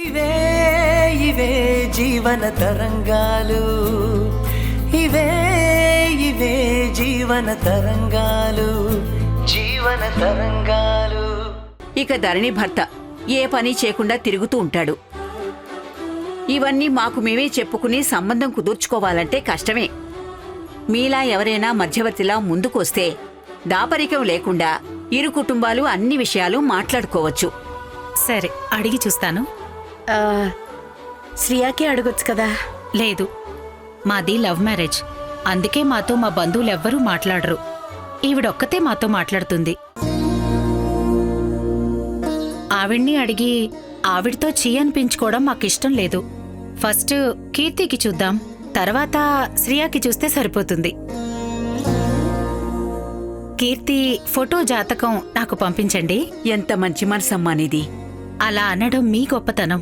ఇవే ఇవే జీవన తరంగాలు, ఇవే ఇవే జీవన తరంగాలు, జీవన తరంగాలు. ఇక ధరణి భర్త ఏ పని చేయకుండా తిరుగుతూ ఉంటాడు. ఇవన్నీ మాకు మేమే చెప్పుకుని సంబంధం కుదుర్చుకోవాలంటే కష్టమే. మీలా ఎవరైనా మధ్యవర్తిలా ముందుకొస్తే దాపరికం లేకుండా ఇరు కుటుంబాలు అన్ని విషయాలు మాట్లాడుకోవచ్చు. సరే, అడిగి చూస్తాను. శ్రియాకే అడగొచ్చు కదా. లేదు, మాది లవ్ మ్యారేజ్. అందుకే మాతో మా బంధువులెవ్వరూ మాట్లాడరు. ఈవిడొక్కతే మాతో మాట్లాడుతుంది. ఆవిడ్ని అడిగి ఆవిడతో చీ అనిపించుకోవడం మాకిష్టం లేదు. ఫస్ట్ కీర్తికి చూద్దాం, తర్వాత శ్రియాకి చూస్తే సరిపోతుంది. కీర్తి ఫోటో జాతకం నాకు పంపించండి. ఎంత మంచి మనసమ్మా నీది. అలా అనడం మీ గొప్పతనం.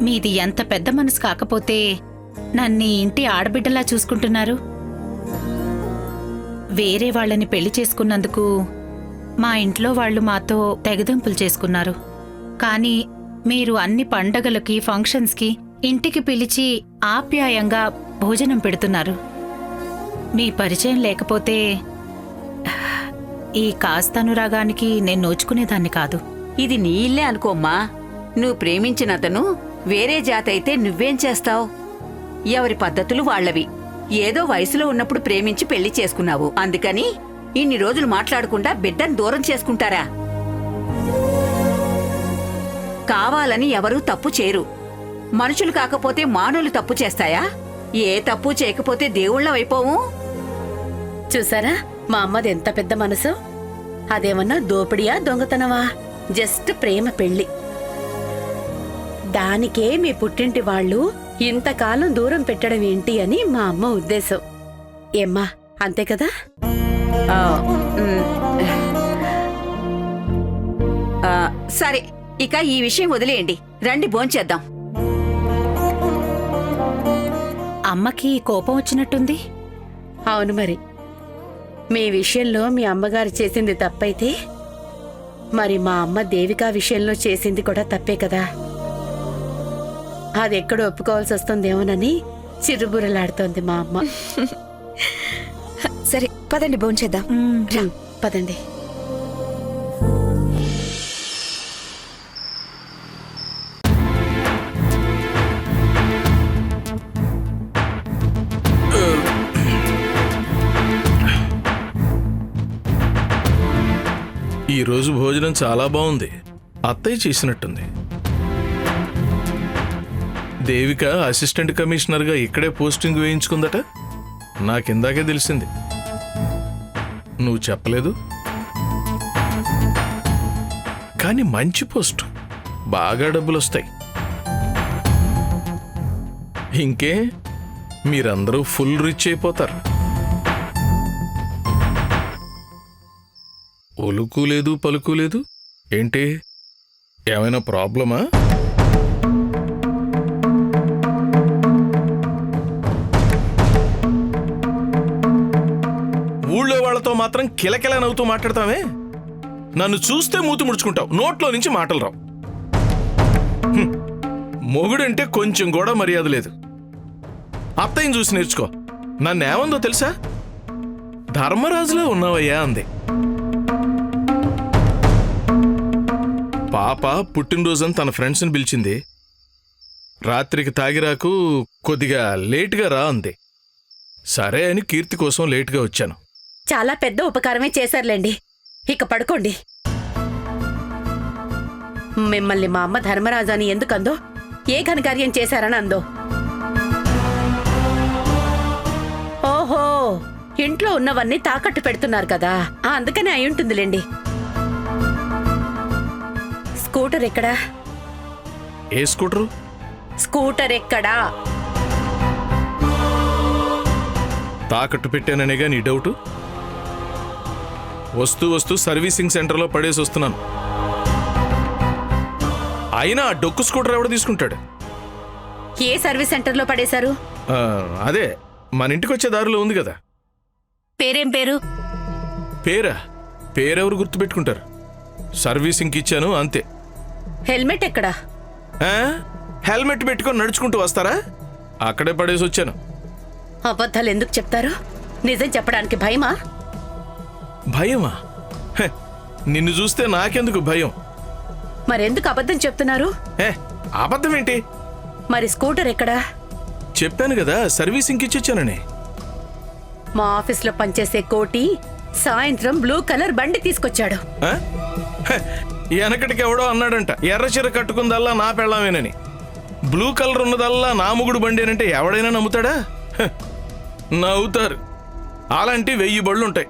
మీది ఎంత పెద్ద మనసు కాకపోతే నన్ను ఇంటి ఆడబిడ్డలా చూసుకుంటున్నారు. వేరే వాళ్ళని పెళ్లి చేసుకున్నందుకు మా ఇంట్లో వాళ్ళు మాతో తెగదెంపులు చేసుకున్నారు. కానీ మీరు అన్ని పండగలకి ఫంక్షన్స్కి ఇంటికి పిలిచి ఆప్యాయంగా భోజనం పెడుతున్నారు. మీ పరిచయం లేకపోతే ఈ కాస్తానురాగానికి నేను నోచుకునేదాన్ని కాదు. ఇది నీ ఇల్లే అనుకోమ్మా. నువ్వు ప్రేమించిన అతను వేరే జాతైతే నువ్వేం చేస్తావు? ఎవరి పద్ధతులు వాళ్లవి. ఏదో వయసులో ఉన్నప్పుడు ప్రేమించి పెళ్లి చేసుకున్నావు, అందుకని ఇన్ని రోజులు మాట్లాడకుండా బిడ్డను దూరం చేసుకుంటారా? కావాలని ఎవరూ తప్పు చేయరు. మనుషులు కాకపోతే మానవులు తప్పు చేస్తాయా? ఏ తప్పు చేయకపోతే దేవుళ్ళవైపోవు. చూసారా మా అమ్మది ఎంత పెద్ద మనసు. అదేమన్నా దోపిడియా దొంగతనమా? జస్ట్ ప్రేమ పెళ్లి. దానికే మీ పుట్టింటి వాళ్ళు ఇంతకాలం దూరం పెట్టడం ఏంటి అని మా అమ్మ ఉద్దేశం. ఏమ్మా, అంతే కదా? సరే, ఇక ఈ విషయం వదిలేయండి. రండి భోంచేద్దాం. అమ్మకి కోపం వచ్చినట్టుంది. అవును మరి. మీ విషయంలో మీ అమ్మగారు చేసింది తప్పైతే మరి మా అమ్మ దేవికా విషయంలో చేసింది కూడా తప్పే కదా. అది ఎక్కడ ఒప్పుకోవాల్సి వస్తుందేమోనని చిరుబురలాడుతోంది మా అమ్మ. సరే పదండి భోంచేద్దాం. పదండి. ఈరోజు భోజనం చాలా బాగుంది. అత్తయ్య చేసినట్టుంది. దేవిక అసిస్టెంట్ కమిషనర్గా ఇక్కడే పోస్టింగ్ వేయించుకుందట. నాకిందాకే తెలిసింది. నువ్వు చెప్పలేదు. కానీ మంచి పోస్ట్, బాగా డబ్బులు వస్తాయి. ఇంకే మీరందరూ ఫుల్ రిచ్ అయిపోతారు. ఒలుకు లేదు పలుకు లేదు ఏంటి? ఏమైనా ప్రాబ్లమా? ఊళ్ళో వాళ్లతో మాత్రం కిలకిల నవ్వుతూ మాట్లాడతావే. నన్ను చూస్తే మూతి ముడుచుకుంటావు, నోట్లో నుంచి మాటలు రావు. మొగుడంటే కొంచెం కూడా మర్యాద లేదు. అత్తయ్యని చూసి నేర్చుకో. నన్నేమందో తెలుసా? ధర్మరాజులో ఉన్నావయ్యా అంది. పాప పుట్టినరోజని తన ఫ్రెండ్స్ని పిలిచింది. రాత్రికి తాగిరాకు కొద్దిగా లేటుగా రా అంది. సరే అని కీర్తి కోసం లేటుగా వచ్చాను. చాలా పెద్ద ఉపకారమే చేశారులేండి. ఇక పడుకోండి. మిమ్మల్ని మా అమ్మ ధర్మరాజు అని ఎందుకందో, ఏ ఘనకార్యం చేశారని అందో. ఓహో, ఇంట్లో ఉన్నవన్నీ తాకట్టు పెడుతున్నారు కదా, అందుకనే అయి ఉంటుందిలేండి. స్కూటర్ ఎక్కడా? ఏ స్కూటరు? స్కూటర్ ఎక్కడా? తాకట్టు పెట్టాననేగా నీ డౌటు? వస్తూ వస్తూ సర్వీసింగ్ సెంటర్లో పడేసి వస్తున్నాను. అయినా ఆ డొక్కు స్కూటర్ ఎవడ తీసుకుంటాడు? ఏ సర్వీస్ సెంటర్లో పడేశారు? అదే మన ఇంటికి వచ్చే దారిలో ఉంది కదా. పేరేం పేరు? పేరా? పేరెవరు గుర్తుపెట్టుకుంటారు? సర్వీసింగ్కి ఇచ్చాను అంతే. హెల్మెట్ ఎక్కడా? ఆ? హెల్మెట్ పెట్టుకొని నడుచుకుంటూ వస్తారా? అక్కడే పడేసి వచ్చాను. అబద్ధాలు ఎందుకు చెప్తారు? నిజం చెప్పడానికి భయమా? భయమా? హె, నిన్ను చూస్తే నాకెందుకు భయం? మరెందుకు అబద్ధం చెప్తున్నారు? అబద్ధం ఏంటి? మరి స్కూటర్ ఎక్కడా? చెప్పాను కదా, సర్వీసింగ్కి ఇచ్చొచ్చానని. మా ఆఫీస్లో పనిచేసే కోటి సాయంత్రం బ్లూ కలర్ బండి తీసుకొచ్చాడు. ఆ? హె, వెనకటికి ఎవడో అన్నాడంట, ఎర్ర చీర కట్టుకుందల్లా నా పెళ్ళామేనని. బ్లూ కలర్ ఉన్నదల్లా నా ముగుడు బండి అనంటే ఎవడైనా నమ్ముతాడా? హె, నవ్వుతారు. అలాంటి 1000 బళ్ళుంటాయి.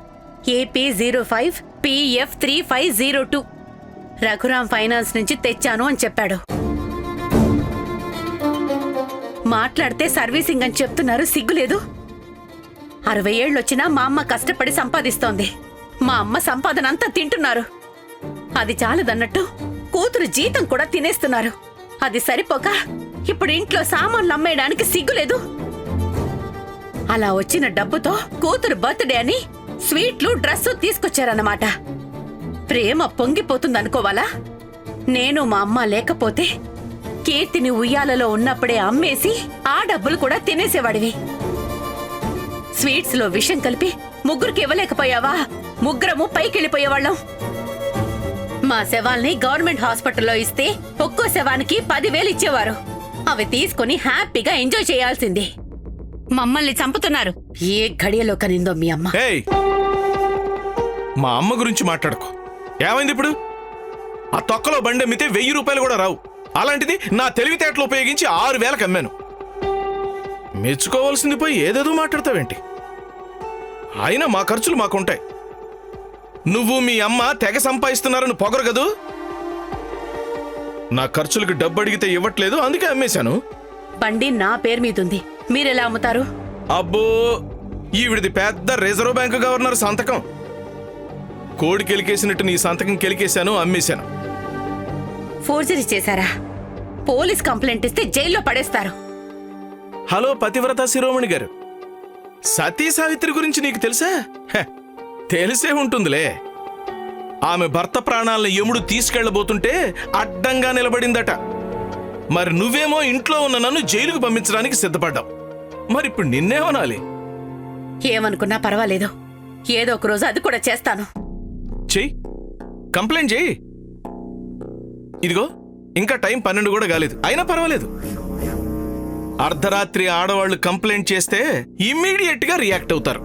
AP 05 PF 3502 రఘురాం ఫైనాన్స్ నుంచి తెచ్చాను అని చెప్పాడు. మాట్లాడితే సర్వీసింగ్ అని చెప్తున్నారు, సిగ్గులేదు? 60 ఏళ్ళొచ్చినా మా అమ్మ కష్టపడి సంపాదిస్తోంది. మా అమ్మ సంపాదన అంతా తింటున్నారు. అది చాలదన్నట్టు కూతురు జీతం కూడా తినేస్తున్నారు. అది సరిపోక ఇప్పుడు ఇంట్లో సామాన్లు అమ్మేయడానికి సిగ్గులేదు? అలా వచ్చిన డబ్బుతో కూతురు బర్త్డే అని స్వీట్లు డ్రెస్సు తీసుకొచ్చారన్నమాట. ప్రేమ పొంగిపోతుందనుకోవాలా? నేను మా అమ్మ లేకపోతే కీర్తిని ఉయ్యాలలో ఉన్నప్పుడే అమ్మేసి ఆ డబ్బులు కూడా తినేసేవాడివి. స్వీట్స్ లో విషం కలిపి ముగ్గురికి ఇవ్వలేకపోయావా? ముగ్గురము పైకెళ్ళిపోయేవాళ్ళం. మా శవాల్ని గవర్నమెంట్ హాస్పిటల్లో ఇస్తే ఒక్కో శవానికి 10,000 ఇచ్చేవారు. అవి తీసుకుని హ్యాపీగా ఎంజాయ్ చేయాల్సింది. మమ్మల్ని చంపుతున్నారు. ఏ గడియలో కనిందో మీ అమ్మ. ఏయ్, మా అమ్మ గురించి మాట్లాడుకో. ఏమైంది ఇప్పుడు? ఆ తొక్కలో బండి అమ్మితే 1000 రూపాయలు కూడా రావు. అలాంటిది నా తెలివితేటలు ఉపయోగించి 6,000కి అమ్మాను. మెచ్చుకోవాల్సింది పోయి ఏదేదో మాట్లాడతావేంటి? అయినా మా ఖర్చులు మాకుంటాయి. నువ్వు మీ అమ్మ తెగ సంపాదిస్తున్నారని పొగరు కదూ. నా ఖర్చులకు డబ్బు అడిగితే ఇవ్వట్లేదు, అందుకే అమ్మేశాను. బండి నా పేరు మీదుంది, మీరెలా అమ్ముతారు? అబ్బో, ఈవిడిది పెద్ద రిజర్వ్ బ్యాంకు గవర్నర్ సంతకం. కోడి కెలికేసినట్టు నీ సంతకం కెలికేశాను, అమ్మేశాను. ఫోర్జరీ చేశారా? పోలీస్ కంప్లైంట్ ఇస్తే జైల్లో పడేస్తారు. హలో పతివ్రత శిరోమణి గారు, సతీ సావిత్రి గురించి నీకు తెలుసా? హె, తెలిసే ఉంటుందిలే. ఆమె భర్త ప్రాణాలను యముడు తీసుకెళ్లబోతుంటే అడ్డంగా నిలబడిందట. మరి నువ్వేమో ఇంట్లో ఉన్న నన్ను జైలుకు పంపించడానికి సిద్ధపడ్డావు. మరిప్పుడు నిన్నేమనాలి? ఏమనుకున్నా పర్వాలేదు, ఏదో ఒక రోజు అది కూడా చేస్తాను. చెయ్యి, కంప్లైంట్ చెయ్యి. ఇదిగో ఇంకా టైం 12 కూడా కాలేదు, అయినా పర్వాలేదు. అర్ధరాత్రి ఆడవాళ్లు కంప్లైంట్ చేస్తే ఇమ్మీడియట్ గా రియాక్ట్ అవుతారు.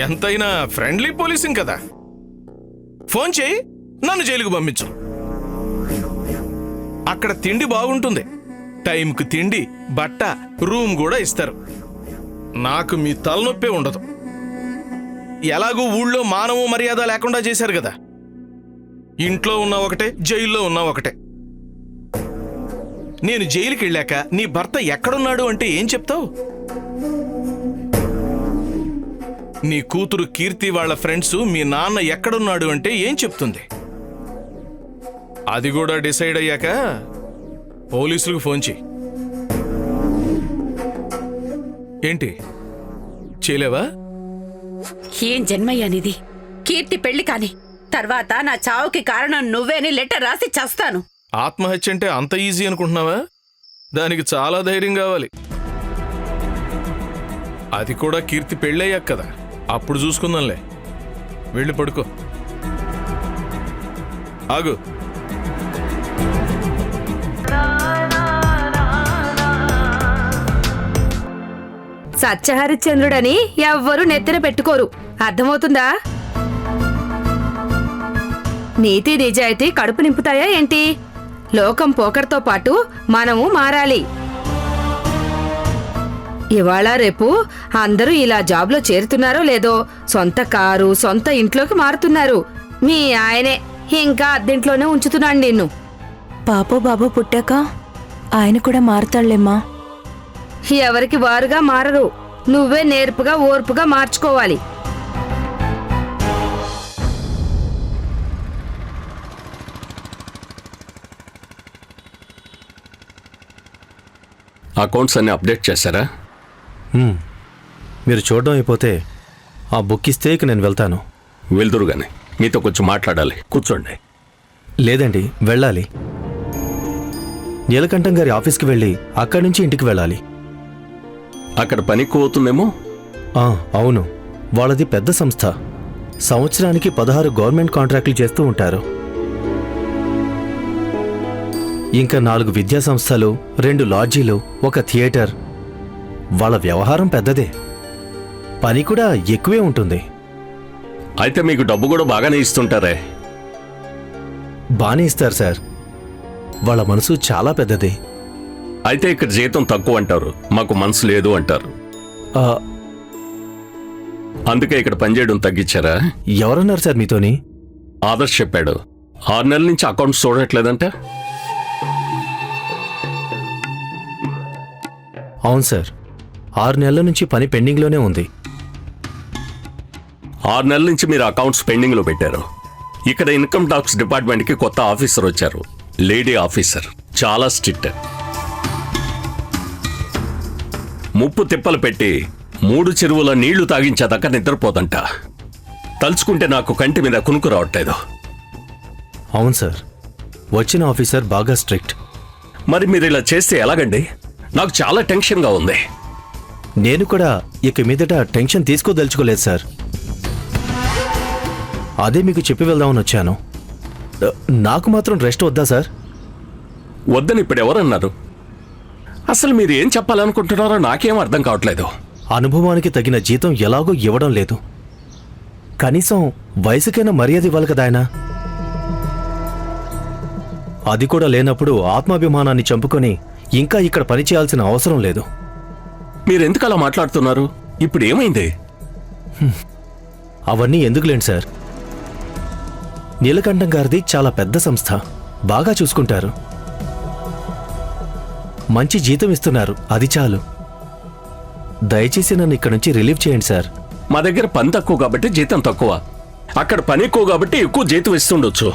ఎంతైనా ఫ్రెండ్లీ పోలీసింగ్ కదా. ఫోన్ చేయి, నన్ను జైలుకు పంపించు. అక్కడ తిండి బాగుంటుంది, టైంకు తిండి, బట్ట, రూమ్ కూడా ఇస్తారు. నాకు మీ తలనొప్పే ఉండదు. ఎలాగూ ఊళ్ళో మానవ మర్యాద లేకుండా చేశారు కదా. ఇంట్లో ఉన్నా ఒకటే, జైల్లో ఉన్నా ఒకటే. నేను జైలుకి వెళ్ళాక నీ భర్త ఎక్కడున్నాడు అంటే ఏం చెప్తావు? నీ కూతురు కీర్తి వాళ్ళ ఫ్రెండ్స్ మీ నాన్న ఎక్కడున్నాడు అంటే ఏం చెప్తుంది? అది కూడా డిసైడ్ అయ్యాక పోలీసులకు ఫోన్ చేయి. ఏంటి చేయలేవా? ఏం జన్మయ్యానిది? కీర్తి పెళ్లి కాని తర్వాత నా చావుకి కారణం నువ్వేని లెటర్ రాసి చస్తాను. ఆత్మహత్య అంటే అంత ఈజీ అనుకుంటున్నావా? దానికి చాలా ధైర్యం కావాలి. అది కూడా కీర్తి పెళ్ళయ్యాక కదా, అప్పుడు చూసుకుందాంలే. వెళ్ళి పడుకో. ఆగు. సత్యహరిశ్చంద్రుడని ఎవ్వరూ నెత్తిన పెట్టుకోరు, అర్థమవుతుందా? నీతి నిజాయితీ కడుపు నింపుతాయా ఏంటి? లోకం పోకర్తో పాటు మనము మారాలి. ఇవాళ రేపు అందరూ ఇలా జాబ్లో చేరుతున్నారో లేదో సొంత కారు, సొంత ఇంట్లోకి మారుతున్నారు. మీ ఆయనే ఇంకా అద్దెంట్లోనే ఉంచుతున్నాడు నిన్ను. పాపో బాబు పుట్టాక ఆయన కూడా మారుతాళ్లేమ్మా. ఎవరికి వారుగా మారరు, నువ్వే నేర్పుగా ఓర్పుగా మార్చుకోవాలి. అకౌంట్స్ అన్ని అప్డేట్ చేశారా? మీరు చూడడం అయిపోతే ఆ బుక్ ఇస్తే ఇక నేను వెళ్తాను. వెళ్తురుగానే, మీతో కొంచెం మాట్లాడాలి. కూర్చోండి. లేదండి, వెళ్ళాలి. నీలకంఠం గారి ఆఫీస్కి వెళ్ళి అక్కడి నుంచి ఇంటికి వెళ్ళాలి. అక్కడ పని ఎక్కువ అవుతుందేమో. అవును, వాళ్ళది పెద్ద సంస్థ. సంవత్సరానికి 16 గవర్నమెంట్ కాంట్రాక్టులు చేస్తూ ఉంటారు. ఇంకా 4 విద్యా సంస్థలు, 2 లాడ్జీలు, 1 థియేటర్. వాళ్ళ వ్యవహారం పెద్దదే, పని కూడా ఎక్కువే ఉంటుంది. అయితే మీకు డబ్బు కూడా బాగానే ఇస్తుంటారే. బానే ఇస్తారు సార్, వాళ్ళ మనసు చాలా పెద్దది. అయితే ఇక్కడ జీతం తక్కువ అంటారు, మాకు మనసు లేదు అంటారు. ఆ, అందుకే ఇక్కడ పనిచేయడం తగ్గించారా? ఎవరన్నారు సార్ మీతోని? ఆదర్శ్ చెప్పాడు. 6 నెలల నుంచి అకౌంట్స్ చూడట్లేదంట. అవును సార్, 6 నెలల నుంచి పని పెండింగ్లోనే ఉంది. 6 నెలల నుంచి మీరు అకౌంట్స్ పెండింగ్లో పెట్టారు. ఇక్కడ ఇన్కమ్ టాక్స్ డిపార్ట్మెంట్కి కొత్త ఆఫీసర్ వచ్చారు, లేడీ ఆఫీసర్. చాలా స్ట్రిక్ట్. ముప్పు తిప్పలు పెట్టి 3 చెరువుల నీళ్లు తాగించేదాకా నిద్రపోదంట. తలుచుకుంటే నాకు కంటి మీద కునుకు రావట్లేదు. అవును సార్, వచ్చిన ఆఫీసర్ బాగా స్ట్రిక్ట్. మరి మీరు ఇలా చేస్తే ఎలాగండి? నాకు చాలా టెన్షన్గా ఉంది. నేను కూడా ఇక మీదట టెన్షన్ తీసుకోదలుచుకోలేదు సార్. అదే మీకు చెప్పి వెళ్దామని వచ్చాను. నాకు మాత్రం రెస్ట్ వద్దా సార్? వద్దని ఇప్పుడు ఎవరన్నారు? అసలు మీరు ఏం చెప్పాలనుకుంటున్నారో నాకేం అర్థం కావట్లేదు. అనుభవానికి తగిన జీతం ఎలాగో ఇవ్వడం లేదు. కనీసం వయసుకైనా మర్యాద ఇవ్వాలి కదా ఆయన. అది కూడా లేనప్పుడు ఆత్మాభిమానాన్ని చంపుకొని ఇంకా ఇక్కడ పనిచేయాల్సిన అవసరం లేదు. మీరెందుకు అలా మాట్లాడుతున్నారు? ఇప్పుడు ఏమైంది? అవన్నీ ఎందుకులేండి సార్. నీలకంఠం గారిది చాలా పెద్ద సంస్థ, బాగా చూసుకుంటారు, మంచి జీతం ఇస్తున్నారు, అది చాలు. దయచేసి నన్ను ఇక్కడ నుంచి రిలీవ్ చేయండి సార్. మా దగ్గర పని తక్కువ కాబట్టి జీతం తక్కువ, అక్కడ పని ఎక్కువ కాబట్టి ఎక్కువ జీతం ఇస్తుండొచ్చు.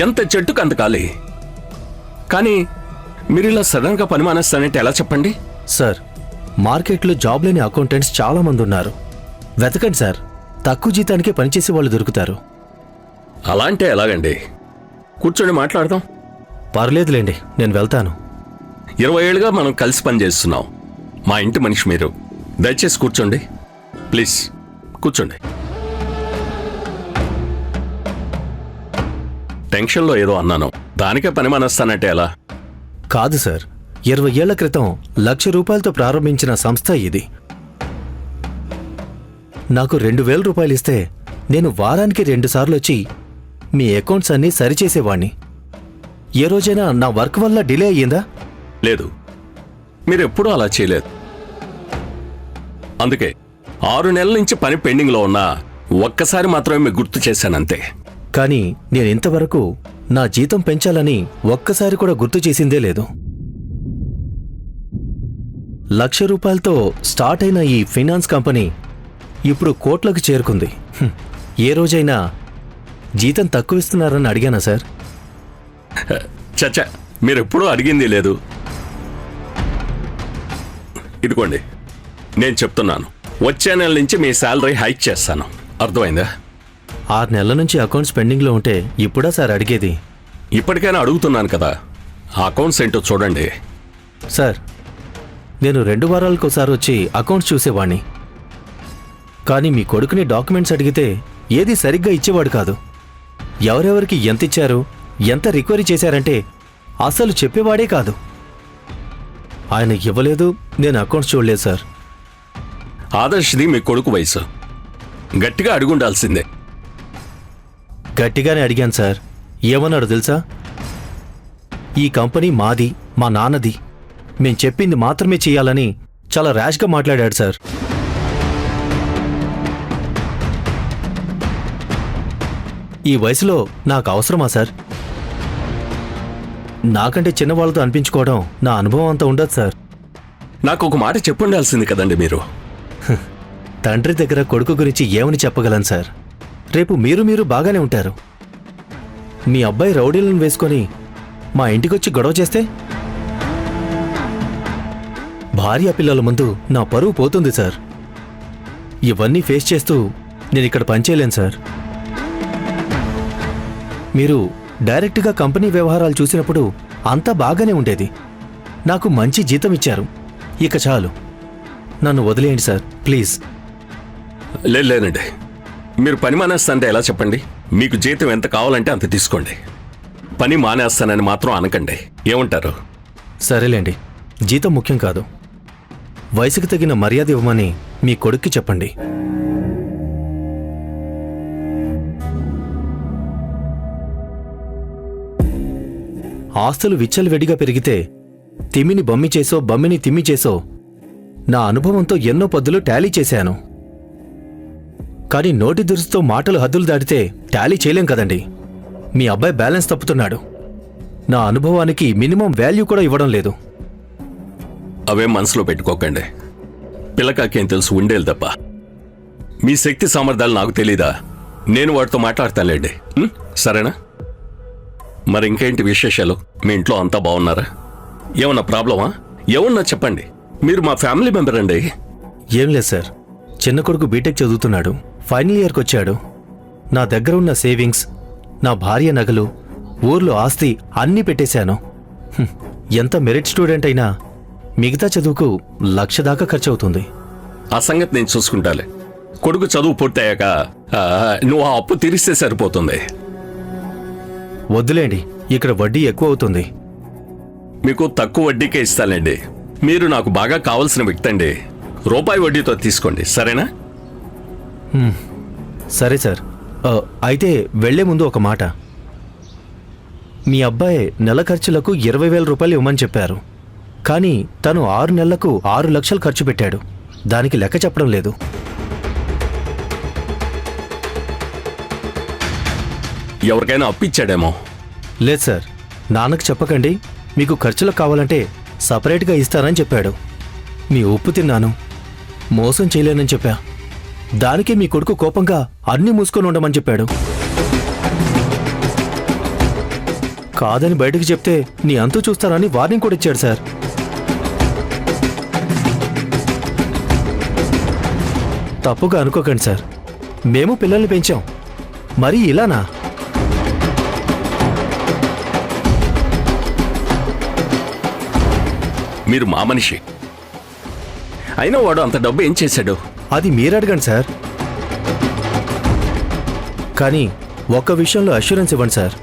ఎంత చెట్టుకు అంత ఖాళీ. కానీ మీరు ఇలా సడన్గా పని మానేస్తానంటే ఎలా చెప్పండి? సార్, మార్కెట్లో జాబ్ లేని అకౌంటెంట్స్ చాలా మంది ఉన్నారు. వెతకండి సార్, తక్కువ జీతానికే పనిచేసే వాళ్ళు దొరుకుతారు. అలా అంటే ఎలాగండి? కూర్చొని మాట్లాడదాం. పర్లేదులేండి, నేను వెళ్తాను. 20 ఏళ్ళుగా మనం కలిసి పనిచేస్తున్నాం. మా ఇంటి మనిషి మీరు. దయచేసి కూర్చోండి ప్లీజ్, కూర్చోండి. టెన్షన్లో ఏదో అన్నాను, దానికే పని మానేస్తానంటే ఎలా? కాదు సార్, 20 ఏళ్ల క్రితం ₹1,00,000 ప్రారంభించిన సంస్థ ఇది. నాకు 2,000 రూపాయలు ఇస్తే నేను వారానికి 2 సార్లు వచ్చి మీ అకౌంట్స్ అన్నీ సరిచేసేవాణ్ణి. ఏ రోజైనా నా వర్క్ వల్ల డిలే అయ్యిందా? లేదు, మీరు ఎప్పుడూ అలా చేయలేదు. అందుకే 6 నెలల నుంచి పని పెండింగ్లో ఉన్నా ఒక్కసారి మాత్రమే మీకు గుర్తు చేశానంతే. కానీ నేను ఇంతవరకు నా జీతం పెంచాలని ఒక్కసారి కూడా గుర్తు చేసిందే లేదు. ₹1,00,000 స్టార్ట్ అయిన ఈ ఫైనాన్స్ కంపెనీ ఇప్పుడు కోట్లకు చేరుకుంది. ఏ రోజైనా జీతం తక్కువ ఇస్తున్నారని అడిగానా సార్? చచ్చా, మీరెప్పుడూ అడిగింది లేదు. ఇదిగోండి, నేను చెప్తున్నాను, వచ్చే నెల నుంచి మీ శాలరీ హైక్ చేస్తాను. అర్థమైందా? 6 నెలల నుంచి అకౌంట్స్ పెండింగ్లో ఉంటే ఇప్పుడా సార్ అడిగేది? ఇప్పటికైనా అడుగుతున్నాను కదా, ఆ అకౌంట్స్ ఏంటో చూడండి. సార్, నేను 2 వారాలకోసారి వచ్చి అకౌంట్స్ చూసేవాణ్ణి. కానీ మీ కొడుకుని డాక్యుమెంట్స్ అడిగితే ఏది సరిగ్గా ఇచ్చేవాడు కాదు. ఎవరెవరికి ఎంత ఇచ్చారు, ఎంత రిక్వైరీ చేశారంటే అసలు చెప్పేవాడే కాదు. ఆయన ఇవ్వలేదు, నేను అకౌంట్స్ చూడలేదు సార్. ఆదర్శ్ది మీ కొడుకు వయసు, గట్టిగా అడుగుండాల్సిందే. గట్టిగానే అడిగాను సార్. ఏమన్నాడు తెలుసా? ఈ కంపెనీ మాది, మా నాన్నది, మేం చెప్పింది మాత్రమే చెయ్యాలని చాలా ర్యాష్గా మాట్లాడాడు సార్. ఈ వయసులో నాకు అవసరమా సార్? నాకంటే చిన్నవాళ్ళతో అనిపించుకోవడం నా అనుభవం అంతా ఉండదు సార్. నాకు ఒక మాట చెప్పుండాల్సింది కదండి మీరు. తండ్రి దగ్గర కొడుకు గురించి ఏమని చెప్పగలను సార్? రేపు మీరు బాగానే ఉంటారు. మీ అబ్బాయి రౌడీలను వేసుకొని మా ఇంటికొచ్చి గొడవ చేస్తే భార్య పిల్లల ముందు నా పరువు పోతుంది సార్. ఇవన్నీ ఫేస్ చేస్తూ నేను ఇక్కడ పనిచేయలేను సార్. మీరు డైరెక్ట్గా కంపెనీ వ్యవహారాలు చూసినప్పుడు అంతా బాగానే ఉండేది. నాకు మంచి జీతం ఇచ్చారు. ఇక చాలు, నన్ను వదిలేయండి సార్, ప్లీజ్. లేదండి, మీరు పని మానేస్తానంటే ఎలా చెప్పండి? మీకు జీతం ఎంత కావాలంటే అంత తీసుకోండి. పని మానేస్తానని మాత్రం అనకండి. ఏమంటారు? సరేలేండి, జీతం ముఖ్యం కాదు. వయసుకు తగిన మర్యాద ఇవ్వమని మీ కొడుక్కి చెప్పండి. ఆస్తులు విచ్చలవిడిగా పెరిగితే తిమ్మిని బమ్మి చేసో, బమ్మిని తిమ్మి చేసో నా అనుభవంతో ఎన్నో పద్దులు టాలీ చేశాను. కానీ నోటి దురుసుతో మాటలు హద్దులు దాటితే టాలీ చేయలేం కదండి. మీ అబ్బాయి బ్యాలెన్స్ తప్పుతున్నాడు. నా అనుభవానికి మినిమం వాల్యూ కూడా ఇవ్వడం లేదు. అవేం మనసులో పెట్టుకోకండి. పిల్లకాకేం తెలుసు, ఉండేది తప్ప. మీ శక్తి సామర్థ్యాలు నాకు తెలీదా? నేను వాడితో మాట్లాడతానులేండి. సరేనా? మరి ఇంకేంటి విశేషాలు? మీ ఇంట్లో అంతా బాగున్నారా? ఏమన్నా ప్రాబ్లమా? ఏమన్నా చెప్పండి. మీరు మా ఫ్యామిలీ మెంబర్ అండి. ఏం లేదు సార్, చిన్న కొడుకు బీటెక్ చదువుతున్నాడు, ఫైనల్ ఇయర్కి వచ్చాడు. నా దగ్గర ఉన్న సేవింగ్స్, నా భార్య నగలు, ఊర్లో ఆస్తి అన్నీ పెట్టేశాను. ఎంత మెరిట్ స్టూడెంట్ అయినా మిగతా చదువుకు 1,00,000 దాకా ఖర్చు అవుతుంది. ఆ సంగతి నేను చూసుకుంటాలే. కొడుకు చదువు పూర్తయ్యాక నువ్వు ఆ అప్పు తీరిస్తే సరిపోతుంది. వద్దులేండి, ఇక్కడ వడ్డీ ఎక్కువ అవుతుంది. మీకు తక్కువ వడ్డీకే ఇస్తానండి. మీరు నాకు బాగా కావాల్సిన వ్యక్తి అండి. రూపాయి వడ్డీతో తీసుకోండి, సరేనా? సరే సార్. అయితే వెళ్లే ముందు ఒక మాట. మీ అబ్బాయి నెల ఖర్చులకు 20,000 రూపాయలు ఇవ్వమని చెప్పారు. కానీ తను 6 నెలలకు 6 లక్షలు ఖర్చు పెట్టాడు. దానికి లెక్క చెప్పడం లేదు. ఎవరికైనా అప్పిచ్చాడేమో. లేదు సార్, నాన్నకు చెప్పకండి. మీకు ఖర్చులకు కావాలంటే సపరేట్గా ఇస్తానని చెప్పాడు. మీ ఉప్పు తిన్నాను, మోసం చేయలేనని చెప్పా. దానికే మీ కొడుకు కోపంగా అన్నీ మూసుకొని ఉండమని చెప్పాడు. కాదని బయటకు చెప్తే నీ అంతు చూస్తానని వార్నింగ్ కూడా ఇచ్చాడు సార్. తప్పుగా అనుకోకండి సార్, మేము పిల్లల్ని పెంచాం, మరీ ఇలానా? మీరు మా మనిషి అయినా వాడు అంత డబ్బు ఏం చేశాడు? అది మీరు అడగండి సార్. కానీ ఒక్క విషయంలో అష్యూరెన్స్ ఇవ్వండి సార్.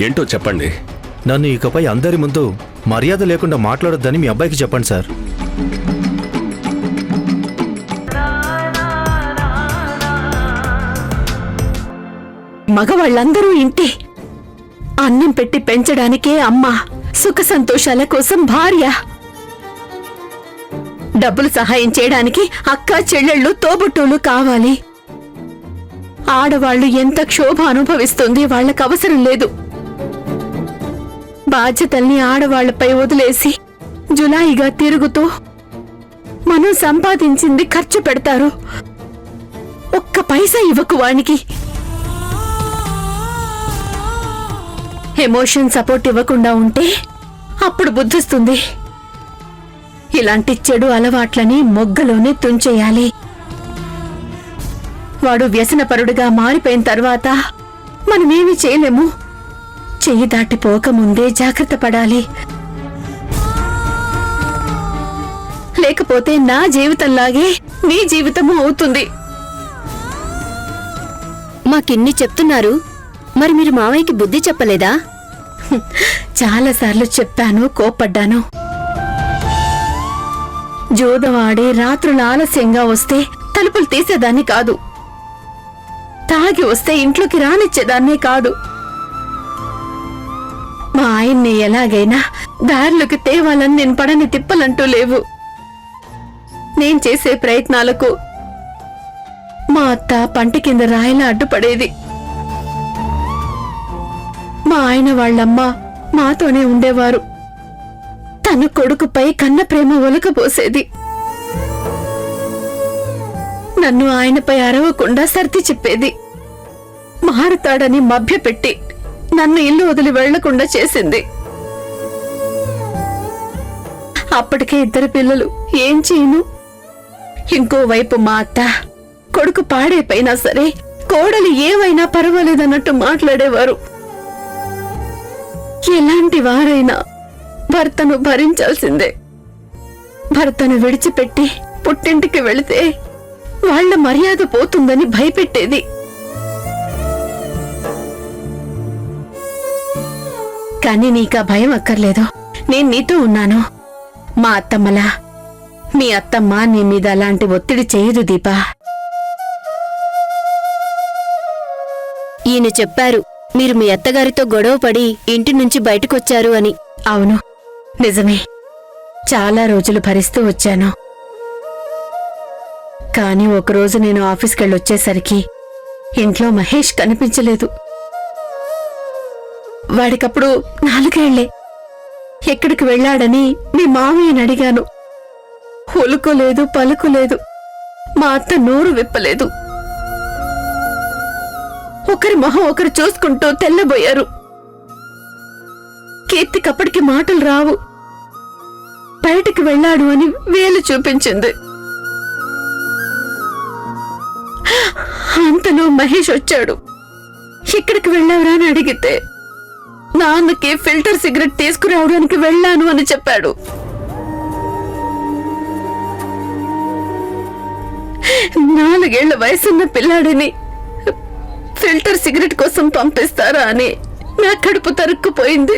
ఏంటో చెప్పండి. నన్ను ఇకపై అందరి ముందు మర్యాద లేకుండా మాట్లాడొద్దని మీ అబ్బాయికి చెప్పండి సార్. మగవాళ్ళందరూ ఇంతే. అన్నం పెట్టి పెంచడానికే అమ్మ, సుఖ సంతోషాల కోసం భార్య, డబ్బులు సహాయం చేయడానికి అక్క, చెల్లెళ్ళు, తోబుట్టులు కావాలి. ఆడవాళ్లు ఎంత క్షోభ అనుభవిస్తుంది వాళ్లకు అవసరం లేదు. బాధ్యతల్ని ఆడవాళ్లపై వదిలేసి జులాయిగా తిరుగుతూ మనం సంపాదించింది ఖర్చు పెడతారు. ఒక్క పైసా ఇవ్వకు వానికి. ఎమోషన్ సపోర్ట్ ఇవ్వకుండా ఉంటే అప్పుడు బుద్ధిస్తుంది. ఇలాంటి చెడు అలవాట్లని మొగ్గలోనే తుంచేయాలి. వాడు వ్యసనపరుడుగా మారిపోయిన తర్వాత మనమేమీ చేయలేము. చెయ్యి దాటిపోకముందే జాగ్రత్త పడాలి. లేకపోతే నా జీవితంలాగే నీ జీవితము అవుతుంది. మాకిన్ని చెప్తున్నారు, మరి మీరు మావయ్యకి బుద్ధి చెప్పలేదా? చాలాసార్లు చెప్పాను, కోప్పడ్డాను. జూదం ఆడి రాత్రులు ఆలస్యంగా వస్తే తలుపులు తీసేదాన్ని కాదు. తాగి వస్తే ఇంట్లోకి రానిచ్చేదాన్నే కాదు. మా ఆయన్ని ఎలాగైనా దారిలోకి తేవాలని నేను పడని తిప్పలంటూ లేవు. నేను చేసే ప్రయత్నాలకు మా అత్త పంట కింద రాయిలా అడ్డుపడేది. మా ఆయన వాళ్ళమ్మ మాతోనే ఉండేవారు. తన కొడుకుపై కన్న ప్రేమ ఒలకబోసేది. నన్ను ఆయనపై అరవకుండా సర్ది చెప్పేది. మారుతాడని మభ్యపెట్టి నన్ను ఇల్లు వదిలి వెళ్లకుండా చేసింది. అప్పటికే 2 పిల్లలు, ఏం చేయను? ఇంకోవైపు మా అత్త కొడుకు పాడైపోయినా సరే కోడలు ఏమైనా పర్వాలేదన్నట్టు మాట్లాడేవారు. ఎలాంటి వారైనా భర్తను భరించాల్సిందే. భర్తను విడిచిపెట్టి పుట్టింటికి వెళితే వాళ్ళ మర్యాద పోతుందని భయపెట్టేది. కానీ నీకా భయం అక్కర్లేదు. నేను నీతో ఉన్నాను. మా అత్తమ్మలా మీ అత్తమ్మ నీ మీద అలాంటి ఒత్తిడి చేయదు దీపా. ఈయన చెప్పారు మీరు మీ అత్తగారితో గొడవపడి ఇంటి నుంచి బయటకొచ్చారు అని. అవును, నిజమే. చాలా రోజులు భరిస్తూ వచ్చాను. కానీ ఒకరోజు నేను ఆఫీస్కెళ్ళొచ్చేసరికి ఇంట్లో మహేష్ కనిపించలేదు. వాడికప్పుడు 4 ఏళ్లే. ఎక్కడికి వెళ్ళాడని మీ మామయ్యని అడిగాను. ఉలుకోలేదు, పలుకులేదు. మా అత్త నోరు విప్పలేదు. ఒకరి మొహం ఒకరు చూసుకుంటూ తెల్లబోయారు. కీర్తికప్పటికి మాటలు రావు. బయటికి వెళ్ళాడు అని వేలు చూపించింది. అంతలో మహేష్ వచ్చాడు. ఎక్కడికి వెళ్ళావురా అని అడిగితే నాన్నకి ఫిల్టర్ సిగరెట్ తీసుకురావడానికి వెళ్ళాను అని చెప్పాడు. 4 ఏళ్ల వయసున్న పిల్లాడిని ఫిల్టర్ సిగరెట్ కోసం పంపిస్తారా అని నా కడుపు తరుక్కుపోయింది.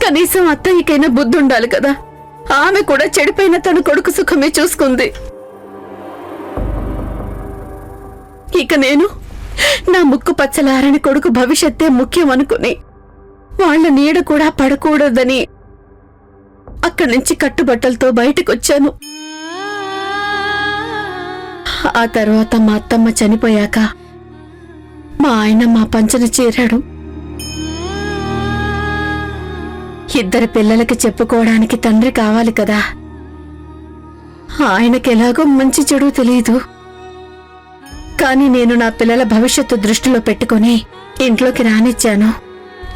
కనీసం అత్తయ్యకైనా బుద్ధి ఉండాలి కదా. ఆమె కూడా చెడిపోయిన తన కొడుకు సుఖమే చూసుకుంది. ఇక నేను నా ముక్కు పచ్చలారని కొడుకు భవిష్యత్తే ముఖ్యం అనుకుని వాళ్ల నీడ కూడా పడకూడదని అక్కడి నుంచి కట్టుబట్టలతో బయటకొచ్చాను. ఆ తర్వాత మా అత్తమ్మ చనిపోయాక మా ఆయన మా పంచన చేరాడు. 2 పిల్లలకి చెప్పుకోవడానికి తండ్రి కావాలి కదా. ఆయనకెలాగో మంచి చెడు తెలియదు. కానీ నేను నా పిల్లల భవిష్యత్తు దృష్టిలో పెట్టుకుని ఇంట్లోకి రానిచ్చాను,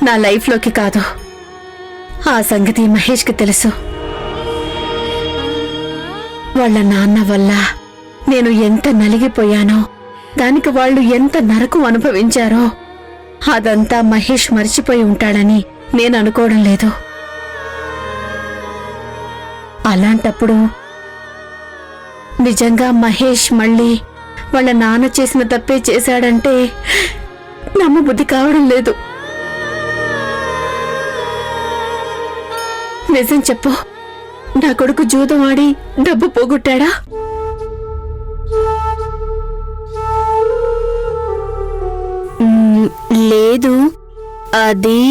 నా లైఫ్లోకి కాదు. ఆ సంగతి మహేష్కి తెలుసు. వాళ్ళ నాన్న వల్ల నేను ఎంత నలిగిపోయానో, దానికి వాళ్ళు ఎంత నరకం అనుభవించారో అదంతా మహేష్ మర్చిపోయి ఉంటాడని నేను అనుకోవడం లేదు. అలాంటప్పుడు నిజంగా మహేష్ మళ్ళీ వాళ్ళ నాన్న చేసిన తప్పే చేశాడంటే నమ్మబుద్ధి కావడం లేదు. నిజం చెప్పు, నా కొడుకు జూదం ఆడి డబ్బు పోగొట్టాడా? లేదు, అది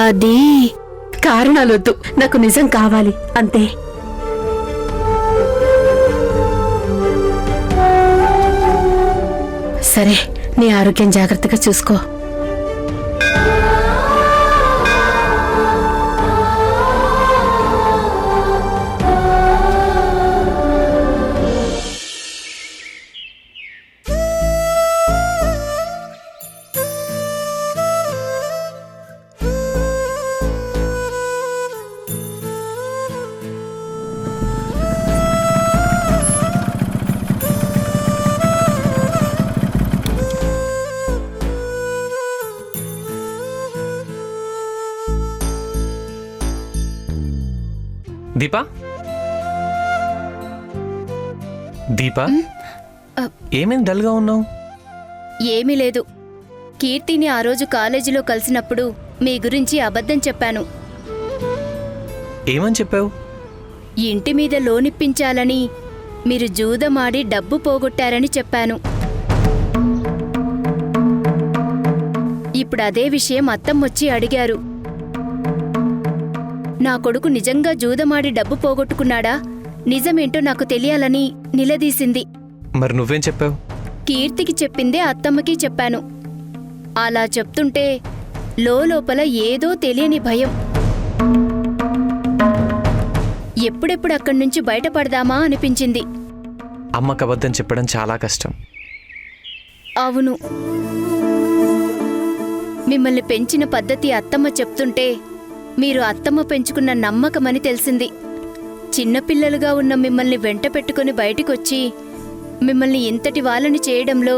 అది కారణాలొద్దు, నాకు నిజం కావాలి అంతే. సరే, నీ ఆరోగ్యం జాగ్రత్తగా చూసుకో. దీపా, దీపా, ఏమైంది డల్గా ఉన్నావు? ఏమీ లేదు. కీర్తిని ఆ రోజు కాలేజీలో కలిసినప్పుడు మీ గురించి అబద్ధం చెప్పాను. ఏమని చెప్పావు? ఇంటి మీద లోనిప్పించాలని మీరు జూదమాడి డబ్బు పోగొట్టారని చెప్పాను. ఇప్పుడు అదే విషయం అత్తమ్మొచ్చి అడిగారు. నా కొడుకు నిజంగా జూదమాడి డబ్బు పోగొట్టుకున్నాడా, నిజమేంటో నాకు తెలియాలని నిలదీసింది. మరి నువ్వేం చెప్పావు? కీర్తికి చెప్పిందే అత్తమ్మకి చెప్పాను. అలా చెప్తుంటే లోపల ఏదో తెలియని భయం. ఎప్పుడెప్పుడు అక్కడి నుంచి బయటపడదామా అనిపించింది. అమ్మకు అబద్ధం చెప్పడం చాలా కష్టం. అవును, మిమ్మల్ని పెంచిన పద్ధతి అత్తమ్మ చెప్తుంటే మీరు అత్తమ్మ పెంచుకున్న నమ్మకమని తెలిసింది. చిన్నపిల్లలుగా ఉన్న మిమ్మల్ని వెంట పెట్టుకుని బయటికొచ్చి మిమ్మల్ని ఇంతటి వాళ్ళని చేయడంలో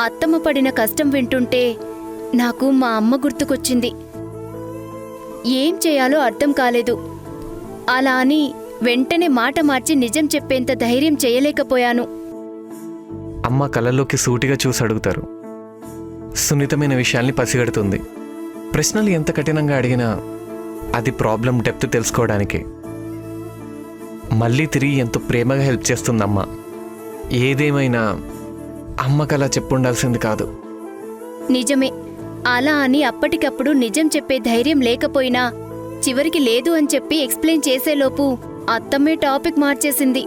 అత్తమ్మ పడిన కష్టం వింటుంటే నాకు మా అమ్మ గుర్తుకొచ్చింది. ఏం చేయాలో అర్థం కాలేదు. అలా అని వెంటనే మాట మార్చి నిజం చెప్పేంత ధైర్యం చేయలేకపోయాను. అమ్మ కళ్ళల్లోకి సూటిగా చూసి అడుగుతారు. సున్నితమైన విషయాల్ని పసిగడుతుంది. ప్రశ్నలు ఎంత కఠినంగా అడిగినా అది ప్రాబ్లం డెప్త్ తెలుసుకోవడానికి. మళ్ళీ తిరిగి ఎంతో ప్రేమగా హెల్ప్ చేస్తుందమ్మ. ఏదేమైనా అమ్మకలా చెప్పుండాల్సింది కాదు. నిజమే. అలా అని అప్పటికప్పుడు నిజం చెప్పే ధైర్యం లేకపోయినా చివరికి లేదు అని చెప్పి ఎక్స్ప్లెయిన్ చేసేలోపు అత్తమ్మే టాపిక్ మార్చేసింది.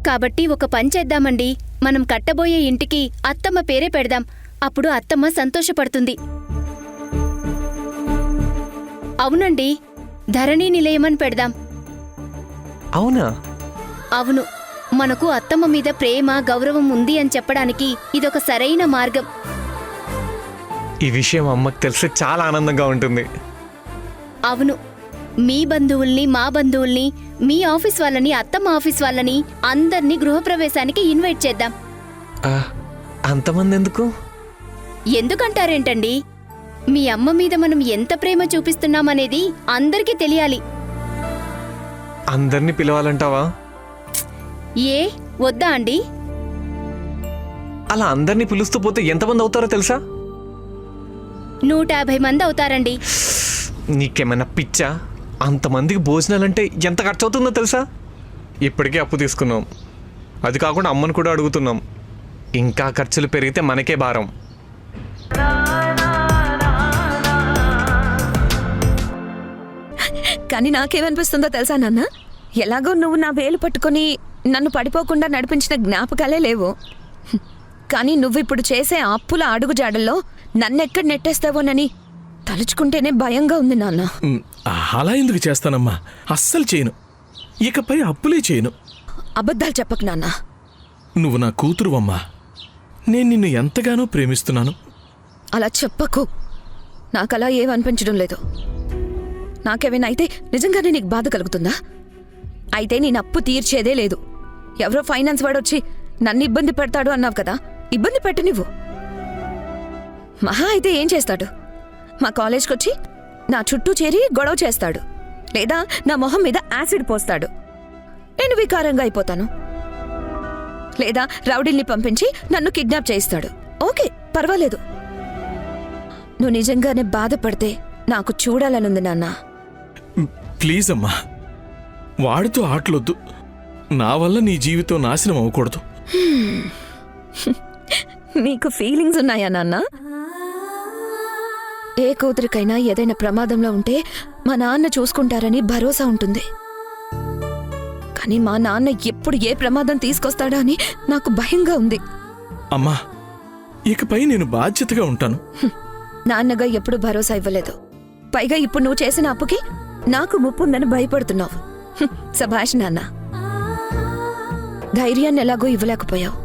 కాబట్టి ఒక పని చేద్దామండి. మనం కట్టబోయే ఇంటికి అత్తమ్మ పేరే పెడదాం. అప్పుడు అత్తమ్మ సంతోషపడుతుంది. అవునండి, ధరణి నిలయమని పెడదాం. అవునా? అవును, మనకు అత్తమ్మ మీద ప్రేమ గౌరవం ఉంది అని చెప్పడానికి ఇదొక సరైన మార్గం. ఈ విషయం అమ్మకు తెలిస్తే చాలా ఆనందంగా ఉంటుంది. అవును, మీ బంధువుల్ని, మా బంధువుల్ని, మీ ఆఫీస్ వాళ్ళని, అత్తమ్మ ఆఫీస్ వాళ్ళని అందర్నీ గృహప్రవేశానికి ఇన్వైట్ చేద్దాం. ఆ, అంతమంది ఎందుకు? ఎందుకంటారేంటండి? మీ అమ్మ మీద మనం ఎంత ప్రేమ చూపిస్తున్నామనేది అందరికీ తెలియాలి. అందరినీ పిలవాలంటావా? ఏ వద్దా అండి? అలా అందరినీ పిలుస్తూ పోతే ఎంతమంది అవుతారో తెలుసా? 150 మంది అవుతారండి. నీకేమైనా పిచ్చా? అంతమందికి భోజనాలంటే ఎంత ఖర్చు అవుతుందో తెలుసా? ఇప్పటికే అప్పు తీసుకున్నాం, అది కాకుండా అమ్మను కూడా అడుగుతున్నాం. ఇంకా ఖర్చులు పెరిగితే మనకే భారం. కానీ నాకేమనిపిస్తుందో తెలుసా నాన్న, ఎలాగో నువ్వు నా వేలు పట్టుకొని నన్ను పడిపోకుండా నడిపించిన జ్ఞాపకాలే లేవు. కానీ నువ్విప్పుడు చేసే అప్పుల అడుగుజాడల్లో నన్నెక్కడ నెట్టేస్తావోనని తలుచుకుంటేనే భయంగా ఉంది నాన్న. అలా ఎందుకు చేస్తానమ్మా? అస్సలు చేయను. ఇకపై అప్పులే చేయను. అబద్ధాలు చెప్పకు నాన్న. నువ్వు నా కూతురువమ్మా. నేను నిన్ను ఎంతగానో ప్రేమిస్తున్నాను. అలా చెప్పకు. నాకలా ఏమనిపించడం లేదు. నాకేమైనా అయితే నిజంగానే నీకు బాధ కలుగుతుందా? అయితే నేను అప్పు తీర్చేదే లేదు. ఎవరో ఫైనాన్స్ వాడొచ్చి నన్ను ఇబ్బంది పెడతాడు అన్నావు కదా, ఇబ్బంది పెట్టు నువ్వు. మహా అయితే ఏం చేస్తాడు? మా కాలేజ్కి వచ్చి నా చుట్టూ చేరి గొడవ చేస్తాడు, లేదా నా మొహం మీద యాసిడ్ పోస్తాడు. నేను వికారంగా అయిపోతాను. లేదా రౌడీల్ని పంపించి నన్ను కిడ్నాప్ చేయిస్తాడు. ఓకే, పర్వాలేదు. నువ్వు నిజంగానే బాధపడితే నాకు చూడాలనుంది నాన్న. ప్లీజ్ అమ్మా, వాడితో ఆటలొద్దు. నా వల్ల నీ జీవితం నాశనం అవ్వకూడదు. నీకు ఫీలింగ్స్ ఉన్నాయా నాన్న? ఏ కూతురికైనా ఏదైనా ప్రమాదంలో ఉంటే మా నాన్న చూసుకుంటారని భరోసా ఉంటుంది. కానీ మా నాన్న ఎప్పుడు ఏ ప్రమాదం తీసుకొస్తాడా అని నాకు భయంగా ఉంది. అమ్మా, ఇకపై నేను బాధ్యతగా ఉంటాను. నాన్నగా ఎప్పుడు భరోసా ఇవ్వలేదు. పైగా ఇప్పుడు నువ్వు చేసిన అప్పుకి నాకు ముప్పుందని భయపడుతున్నావు. సభాష్ నాన్న. ధైర్యాన్ని ఎలాగో ఇవ్వలేకపోయావు.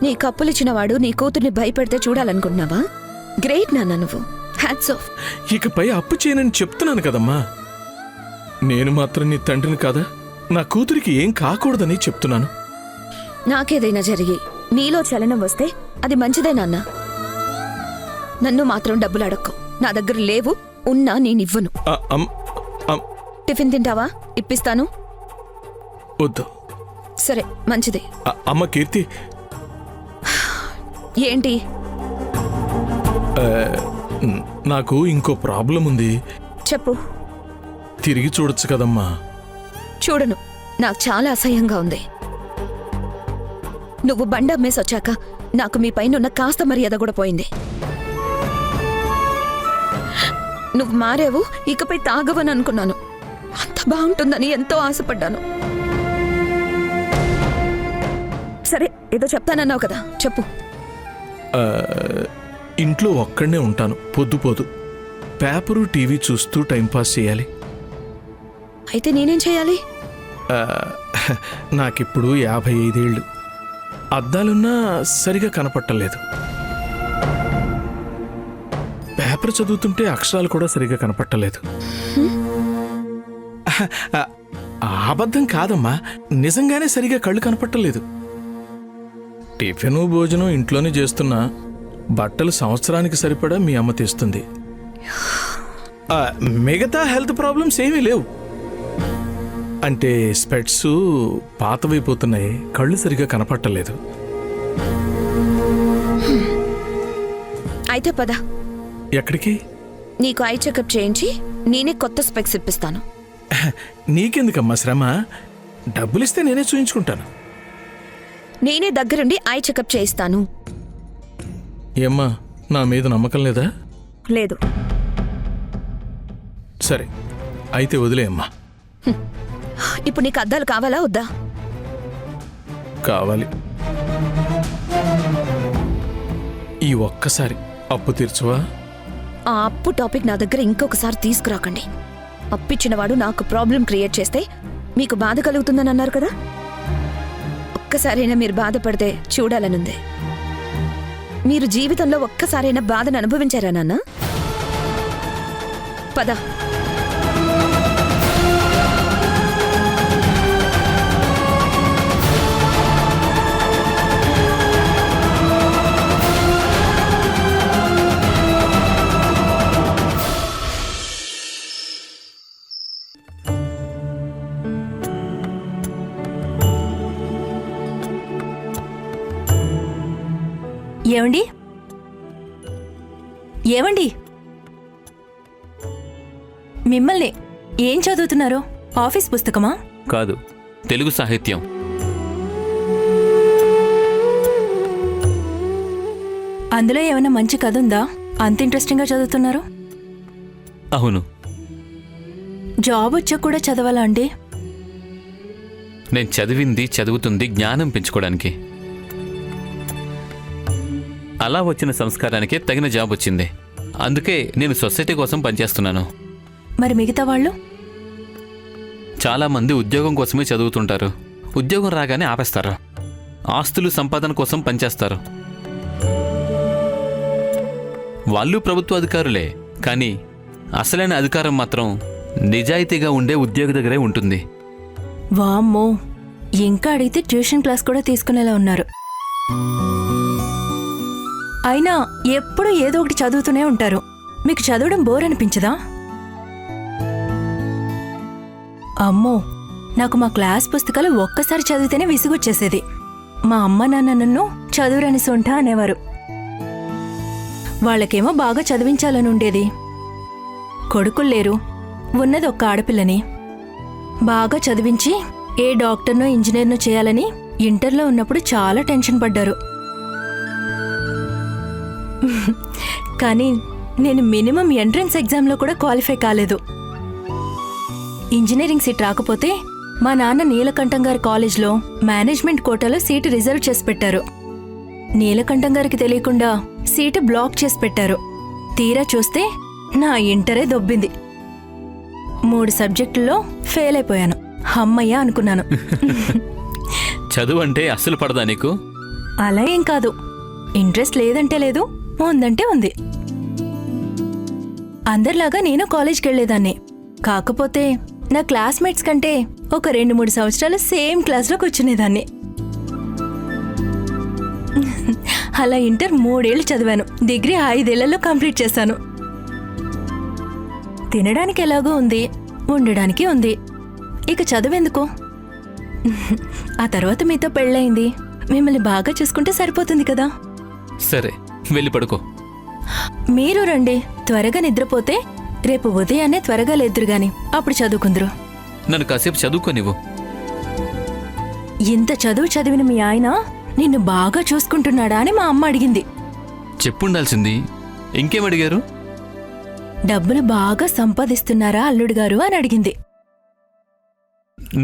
నీ కప్పులిచ్చినవాడు నీ కూతుర్ని భయపెడితే చూడాలనుకుంటున్నావా? గ్రేట్ నాన్న, నువ్వు హ్యాట్స్ ఆఫ్. ఇకపై అప్పు చేయనని చెప్తున్నాను కదమ్మా. నేను మాత్రం నీ తండ్రిని కాదా? నా కూతురికి ఏం కాకూడదని చెప్తున్నాను. నాకేదైనా జరిగి నీలో చలనం వస్తే అది మంచిదే నాన్న. నన్ను మాత్రం డబ్బులు అడక్కు. నా దగ్గర లేవు, ఉన్నా నేనివ్వను. టిఫిన్ తింటావా? ఇప్పిస్తాను. వద్దు. సరే, మంచిది. అమ్మ కీర్తి, ఏంటి? నాకు ఇంకో ప్రాబ్లం ఉంది. చెప్పు. తిరిగి చూడొచ్చు కదమ్మా? చూడను. నాకు చాలా అసహ్యంగా ఉంది. నువ్వు బండి అమ్మేసి వచ్చాక నాకు మీ పైన కాస్త మర్యాద కూడా పోయింది. నువ్వు మారావు, ఇకపై తాగవని అనుకున్నాను. అంత బాగుంటుందని ఎంతో ఆశపడ్డాను. సరే, ఏదో చెప్తానన్నావు కదా, చెప్పు. ఇంట్లో ఒక్కడనే ఉంటాను. పొద్దు పేపరు టీవీ చూస్తూ టైంపాస్ చేయాలి. అయితే నేనేం చేయాలి? నాకిప్పుడు 55 ఏళ్ళు. అద్దాలున్నా సరిగా కనపట్టలేదు. పేపర్ చదువుతుంటే అక్షరాలు కూడా సరిగా కనపట్టలేదు. అబద్ధం కాదమ్మా, నిజంగానే సరిగా కళ్ళు కనపట్టలేదు. టిఫిను భోజనం ఇంట్లోనే చేస్తున్నా, బట్టలు సంవత్సరానికి సరిపడా మీ అమ్మ తెస్తుంది. మిగతా హెల్త్ ప్రాబ్లమ్స్ ఏమీ లేవు. అంటే స్పెట్స్ పాతవైపోతున్నాయి, కళ్ళు సరిగా కనపట్టలేదు. అయితే పద, ఎక్కడికి? నీకు ఐ చెకప్ చేయించి నేనే కొత్త స్పెక్స్ ఇప్పిస్తాను. నీకెందుకమ్మా శ్రమ? డబ్బులిస్తే నేనే చూయించుకుంటాను. నేనే దగ్గరుండి ఐ చెకప్ చేయిస్తాను. ఏమ్మా, నా మీద నమ్మకం లేదా? లేదు. సరే, అయితే వదిలేయమ్మా. ఇప్పుడు నీకు అద్దాలు కావాలా వద్దా? కావాలి. ఈ ఒక్కసారి అప్పు తీర్చువా? ఆ అప్పు టాపిక్ నా దగ్గర ఇంకొకసారి తీసుకురాకండి. అప్పిచ్చినవాడు నాకు ప్రాబ్లం క్రియేట్ చేస్తే మీకు బాధ కలుగుతుందని అన్నారు కదా. ఒక్కసారైనా మీరు బాధపడితే చూడాలనుంది. మీరు జీవితంలో ఒక్కసారైనా బాధను అనుభవించారా నాన్న? పద. ఏమండి ఏమండి మిమ్మల్ని ఏం చదువుతున్నారు? ఆఫీస్ పుస్తకమా? కాదు, తెలుగు సాహిత్యం. అందులో ఏమైనా మంచి కథ ఉందా? అంత ఇంట్రెస్టింగ్గా చదువుతున్నారు. అవును. జాబ్ వచ్చాక కూడా చదవాలా అండి? నేను చదువుతుంది జ్ఞానం పెంచుకోవడానికి. అలా వచ్చిన సంస్కారానికే తగిన జాబ్ వచ్చింది. అందుకే నేను సొసైటీ కోసం పనిచేస్తున్నాను. మరి మిగతా వాళ్ళు? చాలామంది ఉద్యోగం కోసమే చదువుతుంటారు. ఉద్యోగం రాగానే ఆపేస్తారు. ఆస్తులు సంపాదన కోసం పనిచేస్తారు. వాళ్ళు ప్రభుత్వ అధికారులే, కానీ అసలైన అధికారం మాత్రం నిజాయితీగా ఉండే ఉద్యోగి దగ్గరే ఉంటుంది. వామ్మో, ఇంకా అడిగితే ట్యూషన్ క్లాస్ కూడా తీసుకునేలా ఉన్నారు. అయినా ఎప్పుడూ ఏదో ఒకటి చదువుతూనే ఉంటారు. మీకు చదవడం బోర్ అనిపించదా? అమ్మో, నాకు మా క్లాస్ పుస్తకాలు ఒక్కసారి చదివితేనే విసుగొచ్చేసేది. మా అమ్మ నాన్న నన్ను చదువురని సొంట అనేవారు. వాళ్ళకేమో బాగా చదివించాలని ఉండేది. కొడుకులు లేరు, ఉన్నది ఒక్క ఆడపిల్లని. బాగా చదివించి ఏ డాక్టర్నో ఇంజనీర్నో చేయాలని ఇంటర్లో ఉన్నప్పుడు చాలా టెన్షన్ పడ్డారు. కానీ నేను మినిమం ఎంట్రన్స్ ఎగ్జామ్లో కూడా క్వాలిఫై కాలేదు. ఇంజనీరింగ్ సీట్ రాకపోతే మా నాన్న నీలకంఠం గారి కాలేజ్లో మేనేజ్మెంట్ కోటాలో సీటు రిజర్వ్ చేసి పెట్టారు. నీలకంఠం గారికి తెలియకుండా సీటు బ్లాక్ చేసి పెట్టారు. తీరా చూస్తే నా ఇంటరే దొబ్బింది. 3 సబ్జెక్టుల్లో ఫెయిల్ అయిపోయాను. అమ్మయ్య అనుకున్నాను. చదువు అంటే అస్సలు పడదా నీకు? అలా ఏం కాదు. ఇంట్రెస్ట్ లేదంటే లేదు, ఉందంటే ఉంది. అందరిలాగా నేను కాలేజ్కి వెళ్లేదాన్ని. కాకపోతే నా క్లాస్మేట్స్ కంటే ఒక 2-3 సంవత్సరాలు సేమ్ క్లాస్లో కూర్చునేదాన్ని. అలా ఇంటర్ 3 ఏళ్ళు చదివాను. డిగ్రీ 5 ఏళ్లలో కంప్లీట్ చేశాను. తినడానికి ఎలాగో ఉంది, ఉండడానికి ఉంది. ఇక చదువెందుకు? ఆ తర్వాత మీతో పెళ్ళయింది. మిమ్మల్ని బాగా చూసుకుంటే సరిపోతుంది కదా. సరే, వెళ్ళి పడుకో. మీరు రండి. త్వరగా నిద్రపోతే రేపు ఉదయాన్నే త్వరగా లేద్దురుగాని, అప్పుడు చదువుకుందరు. నన్ను కాసేపు చదువుకోనివ్వు. ఇంత చదువు చదివిన మీ ఆయన నిన్ను బాగా చూసుకుంటున్నాడా అని మా అమ్మ అడిగింది. చెప్పుండాల్సింది. ఇంకేం అడిగారు? డబ్బులు బాగా సంపాదిస్తున్నారా అల్లుడు గారు అని అడిగింది.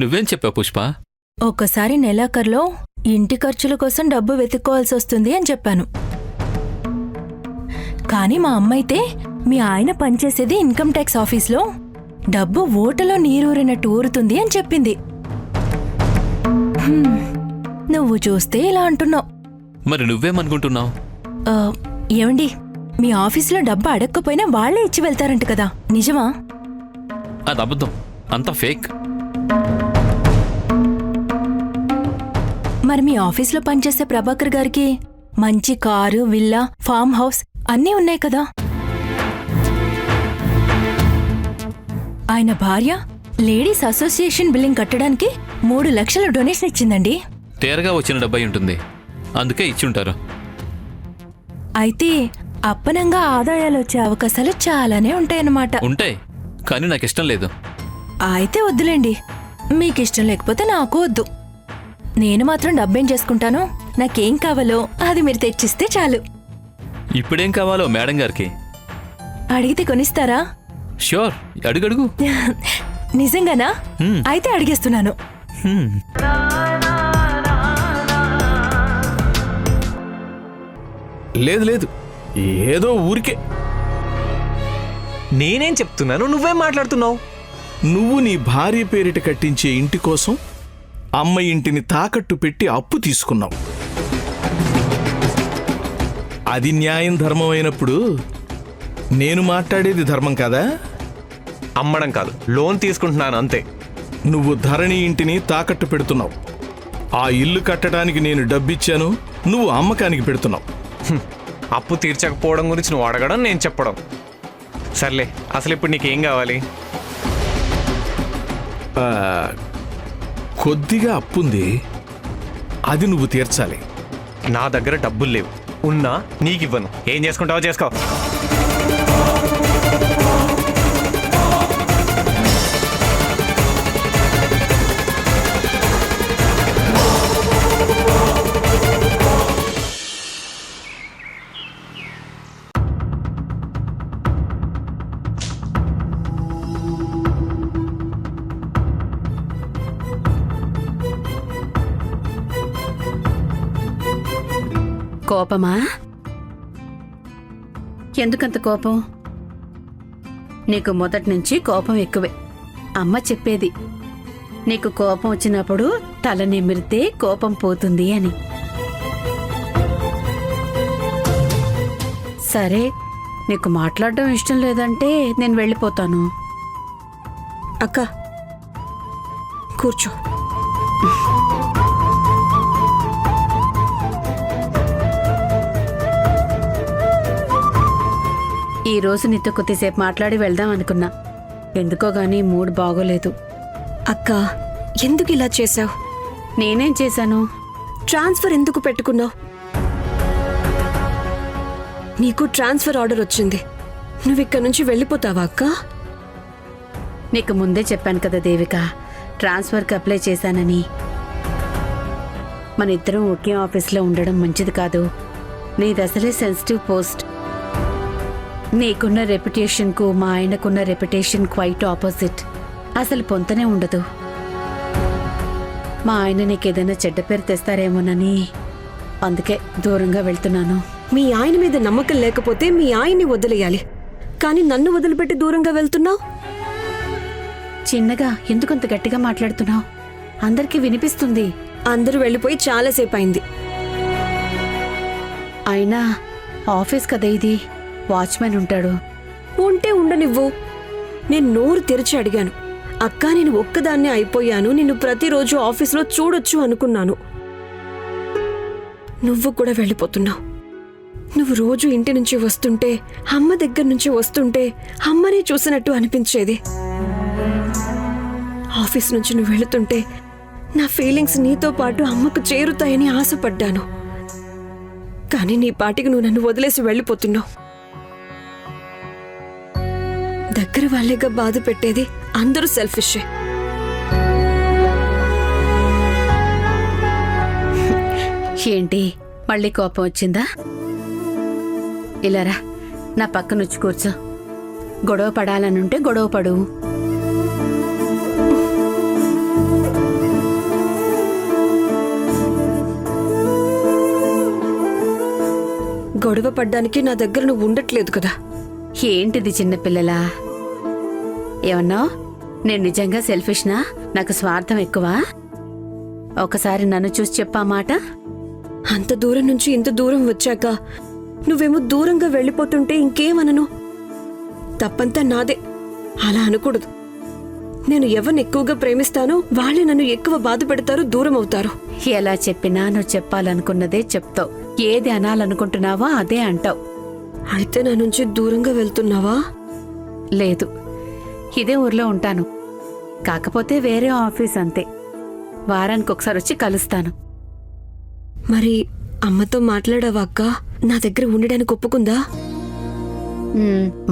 నువ్వేం చెప్పావు పుష్ప? ఒక్కసారి నెలాఖరులో ఇంటి ఖర్చుల కోసం డబ్బు వెతుక్కోవాల్సి వస్తుంది అని చెప్పాను. కానీ మా అమ్మ అయితే మీ ఆయన పనిచేసేది ఇన్కమ్ ట్యాక్స్ ఆఫీస్లో, డబ్బు ఓటలో నీరూరినట్టు ఊరుతుంది అని చెప్పింది. నువ్వు చూస్తే ఇలా అంటున్నావు. మరి నువ్వేమనుకుంటున్నావు? ఏమండి, మీ ఆఫీసులో డబ్బు అడగకపోయినా వాళ్లే ఇచ్చి వెళ్తారంట కదా, నిజమా? అది అబద్ధం, అంతా ఫేక్. మరి మీ ఆఫీస్లో పనిచేసే ప్రభాకర్ గారికి మంచి కారు, విల్లా, ఫామ్ హౌస్ అన్నీ ఉన్నాయి కదా. ఆయన భార్య లేడీస్ అసోసియేషన్ బిల్డింగ్ కట్టడానికి 3 లక్షల డొనేషన్ ఇచ్చిందండి. తేరగా వచ్చిన డబ్బై ఉంటుంది, అందుకే ఇచ్చుంటారు. అయితే అప్పనంగా ఆదాయాలు వచ్చే అవకాశాలు చాలానే ఉంటాయన్నమాట. ఉంటాయి, కానీ నాకు ఇష్టం లేదు. అయితే వద్దులేండి, మీకిష్టం లేకపోతే నాకు వద్దు. నేను మాత్రం డబ్బేం చేసుకుంటాను, నాకేం కావాలో అది మీరు తెచ్చిస్తే చాలు. ఇప్పుడేం కావాలో మేడం గారికి అడిగితే కొనిస్తారా? ష్యూర్, అడుగడుగు. నిజంగానా? అయితే అడిగేస్తున్నాను. లేదు లేదు, ఏదో ఊరికే. నేనేం చెప్తున్నాను, నువ్వేం మాట్లాడుతున్నావు? నువ్వు నీ భార్య పేరిట కట్టించే ఇంటి కోసం అమ్మ ఇంటిని తాకట్టు పెట్టి అప్పు తీసుకున్నావు. అది న్యాయం ధర్మం అయినప్పుడు నేను మాట్లాడేది ధర్మం కాదా? అమ్మడం కాదు, లోన్ తీసుకుంటున్నాను అంతే. నువ్వు ధరణి ఇంటిని తాకట్టు పెడుతున్నావు. ఆ ఇల్లు కట్టడానికి నేను డబ్బిచ్చాను, నువ్వు అమ్మకానికి పెడుతున్నావు. అప్పు తీర్చకపోవడం గురించి నువ్వు అడగడం, నేను చెప్పడం. సర్లే, అసలు ఇప్పుడు నీకేం కావాలి? కొద్దిగా అప్పుంది, అది నువ్వు తీర్చాలి. నా దగ్గర డబ్బులు లేవు, ఉన్నా నీకివ్వను. ఏం చేసుకుంటావో చేసుకో. కోపమా? ఎందుకంత కోపం? నీకు మొదటి నుంచి కోపం ఎక్కువే. అమ్మ చెప్పేది, నీకు కోపం వచ్చినప్పుడు తల నిమిరితే కోపం పోతుంది అని. సరే, నీకు మాట్లాడడం ఇష్టం లేదంటే నేను వెళ్ళిపోతాను. అక్క కూర్చో. ఈ రోజు నీతో కొద్దిసేపు మాట్లాడి వెళ్దాం అనుకున్నా. ఎందుకో గానీ మూడ్ బాగోలేదు. అక్క ఎందుకు ఇలా చేశావు? నేనేం చేశాను? ట్రాన్స్ఫర్ ఎందుకు పెట్టుకున్నావు? నీకు ట్రాన్స్ఫర్ ఆర్డర్ వచ్చింది, నువ్వు ఇక్కడి నుంచి వెళ్ళిపోతావా అక్క? నీకు ముందే చెప్పాను కదా దేవిక, ట్రాన్స్ఫర్కి అప్లై చేశానని. మన ఇద్దరం ఒకే ఆఫీస్లో ఉండడం మంచిది కాదు. నీది అసలే సెన్సిటివ్ పోస్ట్. నీకున్న రెప్యుటేషన్కు మా ఆయనకున్న రెప్యుటేషన్ క్వైట్ ఆపోజిట్. అసలు పొంతనే ఉండదు. మా ఆయన నీకేదైనా చెడ్డ పేరు తెస్తారేమోనని అందుకే దూరంగా వెళ్తున్నాను. మీ ఆయన మీద నమ్మకం లేకపోతే మీ ఆయన్ని వదిలేయాలి, కానీ నన్ను వదిలిపెట్టి దూరంగా వెళ్తున్నావు. చిన్నగా ఎందుకంత గట్టిగా మాట్లాడుతున్నావు? అందరికీ వినిపిస్తుంది. అందరూ వెళ్ళిపోయి చాలాసేపు అయింది. అయినా ఆఫీస్ కదా ఇది, వాచ్మెన్ ఉంటాడు. ఉంటే ఉండనివ్వు. నేను నోరు తెరిచి అడిగాను. అక్క నేను ఒక్కదాన్నే అయిపోయాను, నిన్ను ప్రతిరోజు ఆఫీస్లో చూడొచ్చు అనుకున్నాను. నువ్వు కూడా వెళ్ళిపోతున్నావు. నువ్వు రోజు ఇంటి నుంచి వస్తుంటే, అమ్మ దగ్గర నుంచి వస్తుంటే అమ్మనే చూసినట్టు అనిపించేది. ఆఫీస్ నుంచి నువ్వు వెళుతుంటే నా ఫీలింగ్స్ నీతో పాటు అమ్మకు చేరుతాయని ఆశపడ్డాను. కానీ నీ పాటికి నువ్వు నన్ను వదిలేసి వెళ్ళిపోతున్నావు. దగ్గర వాళ్ళేగా బాధ పెట్టేది, అందరూ సెల్ఫిషే. ఏంటి మళ్ళీ కోపం వచ్చిందా? ఇలారా, నా పక్కనొచ్చి కూర్చో. గొడవ పడాలనుంటే గొడవ పడు. గొడవ పడ్డానికి నా దగ్గర నువ్వు ఉండట్లేదు కదా. ఏంటిది చిన్నపిల్లలా? ఏమన్నా నేను నిజంగా సెల్ఫిష్నా? నాకు స్వార్థం ఎక్కువ? ఒకసారి నన్ను చూసి చెప్పా మాట. అంత దూరం నుంచి ఇంత దూరం వచ్చాక నువ్వేమో దూరంగా వెళ్ళిపోతుంటే ఇంకేమనను? తప్పంతా నాదే. అలా అనకూడదు. నేను ఎవరిని ఎక్కువగా ప్రేమిస్తానో వాళ్ళే నన్ను ఎక్కువ బాధ పెడతారు, దూరం అవుతారు. ఎలా చెప్పినా నువ్వు చెప్పాలనుకున్నదే చెప్తావు. ఏది అనాలనుకుంటున్నావో అదే అంటావు. అయితే నా నుంచి దూరంగా వెళ్తున్నావా? లేదు, ఇదే ఊర్లో ఉంటాను, కాకపోతే వేరే ఆఫీస్ అంతే. వారానికి ఒకసారి వచ్చి కలుస్తాను. మరి అమ్మతో మాట్లాడావా అక్క? నా దగ్గర ఉండడానికి ఒప్పుకుందా?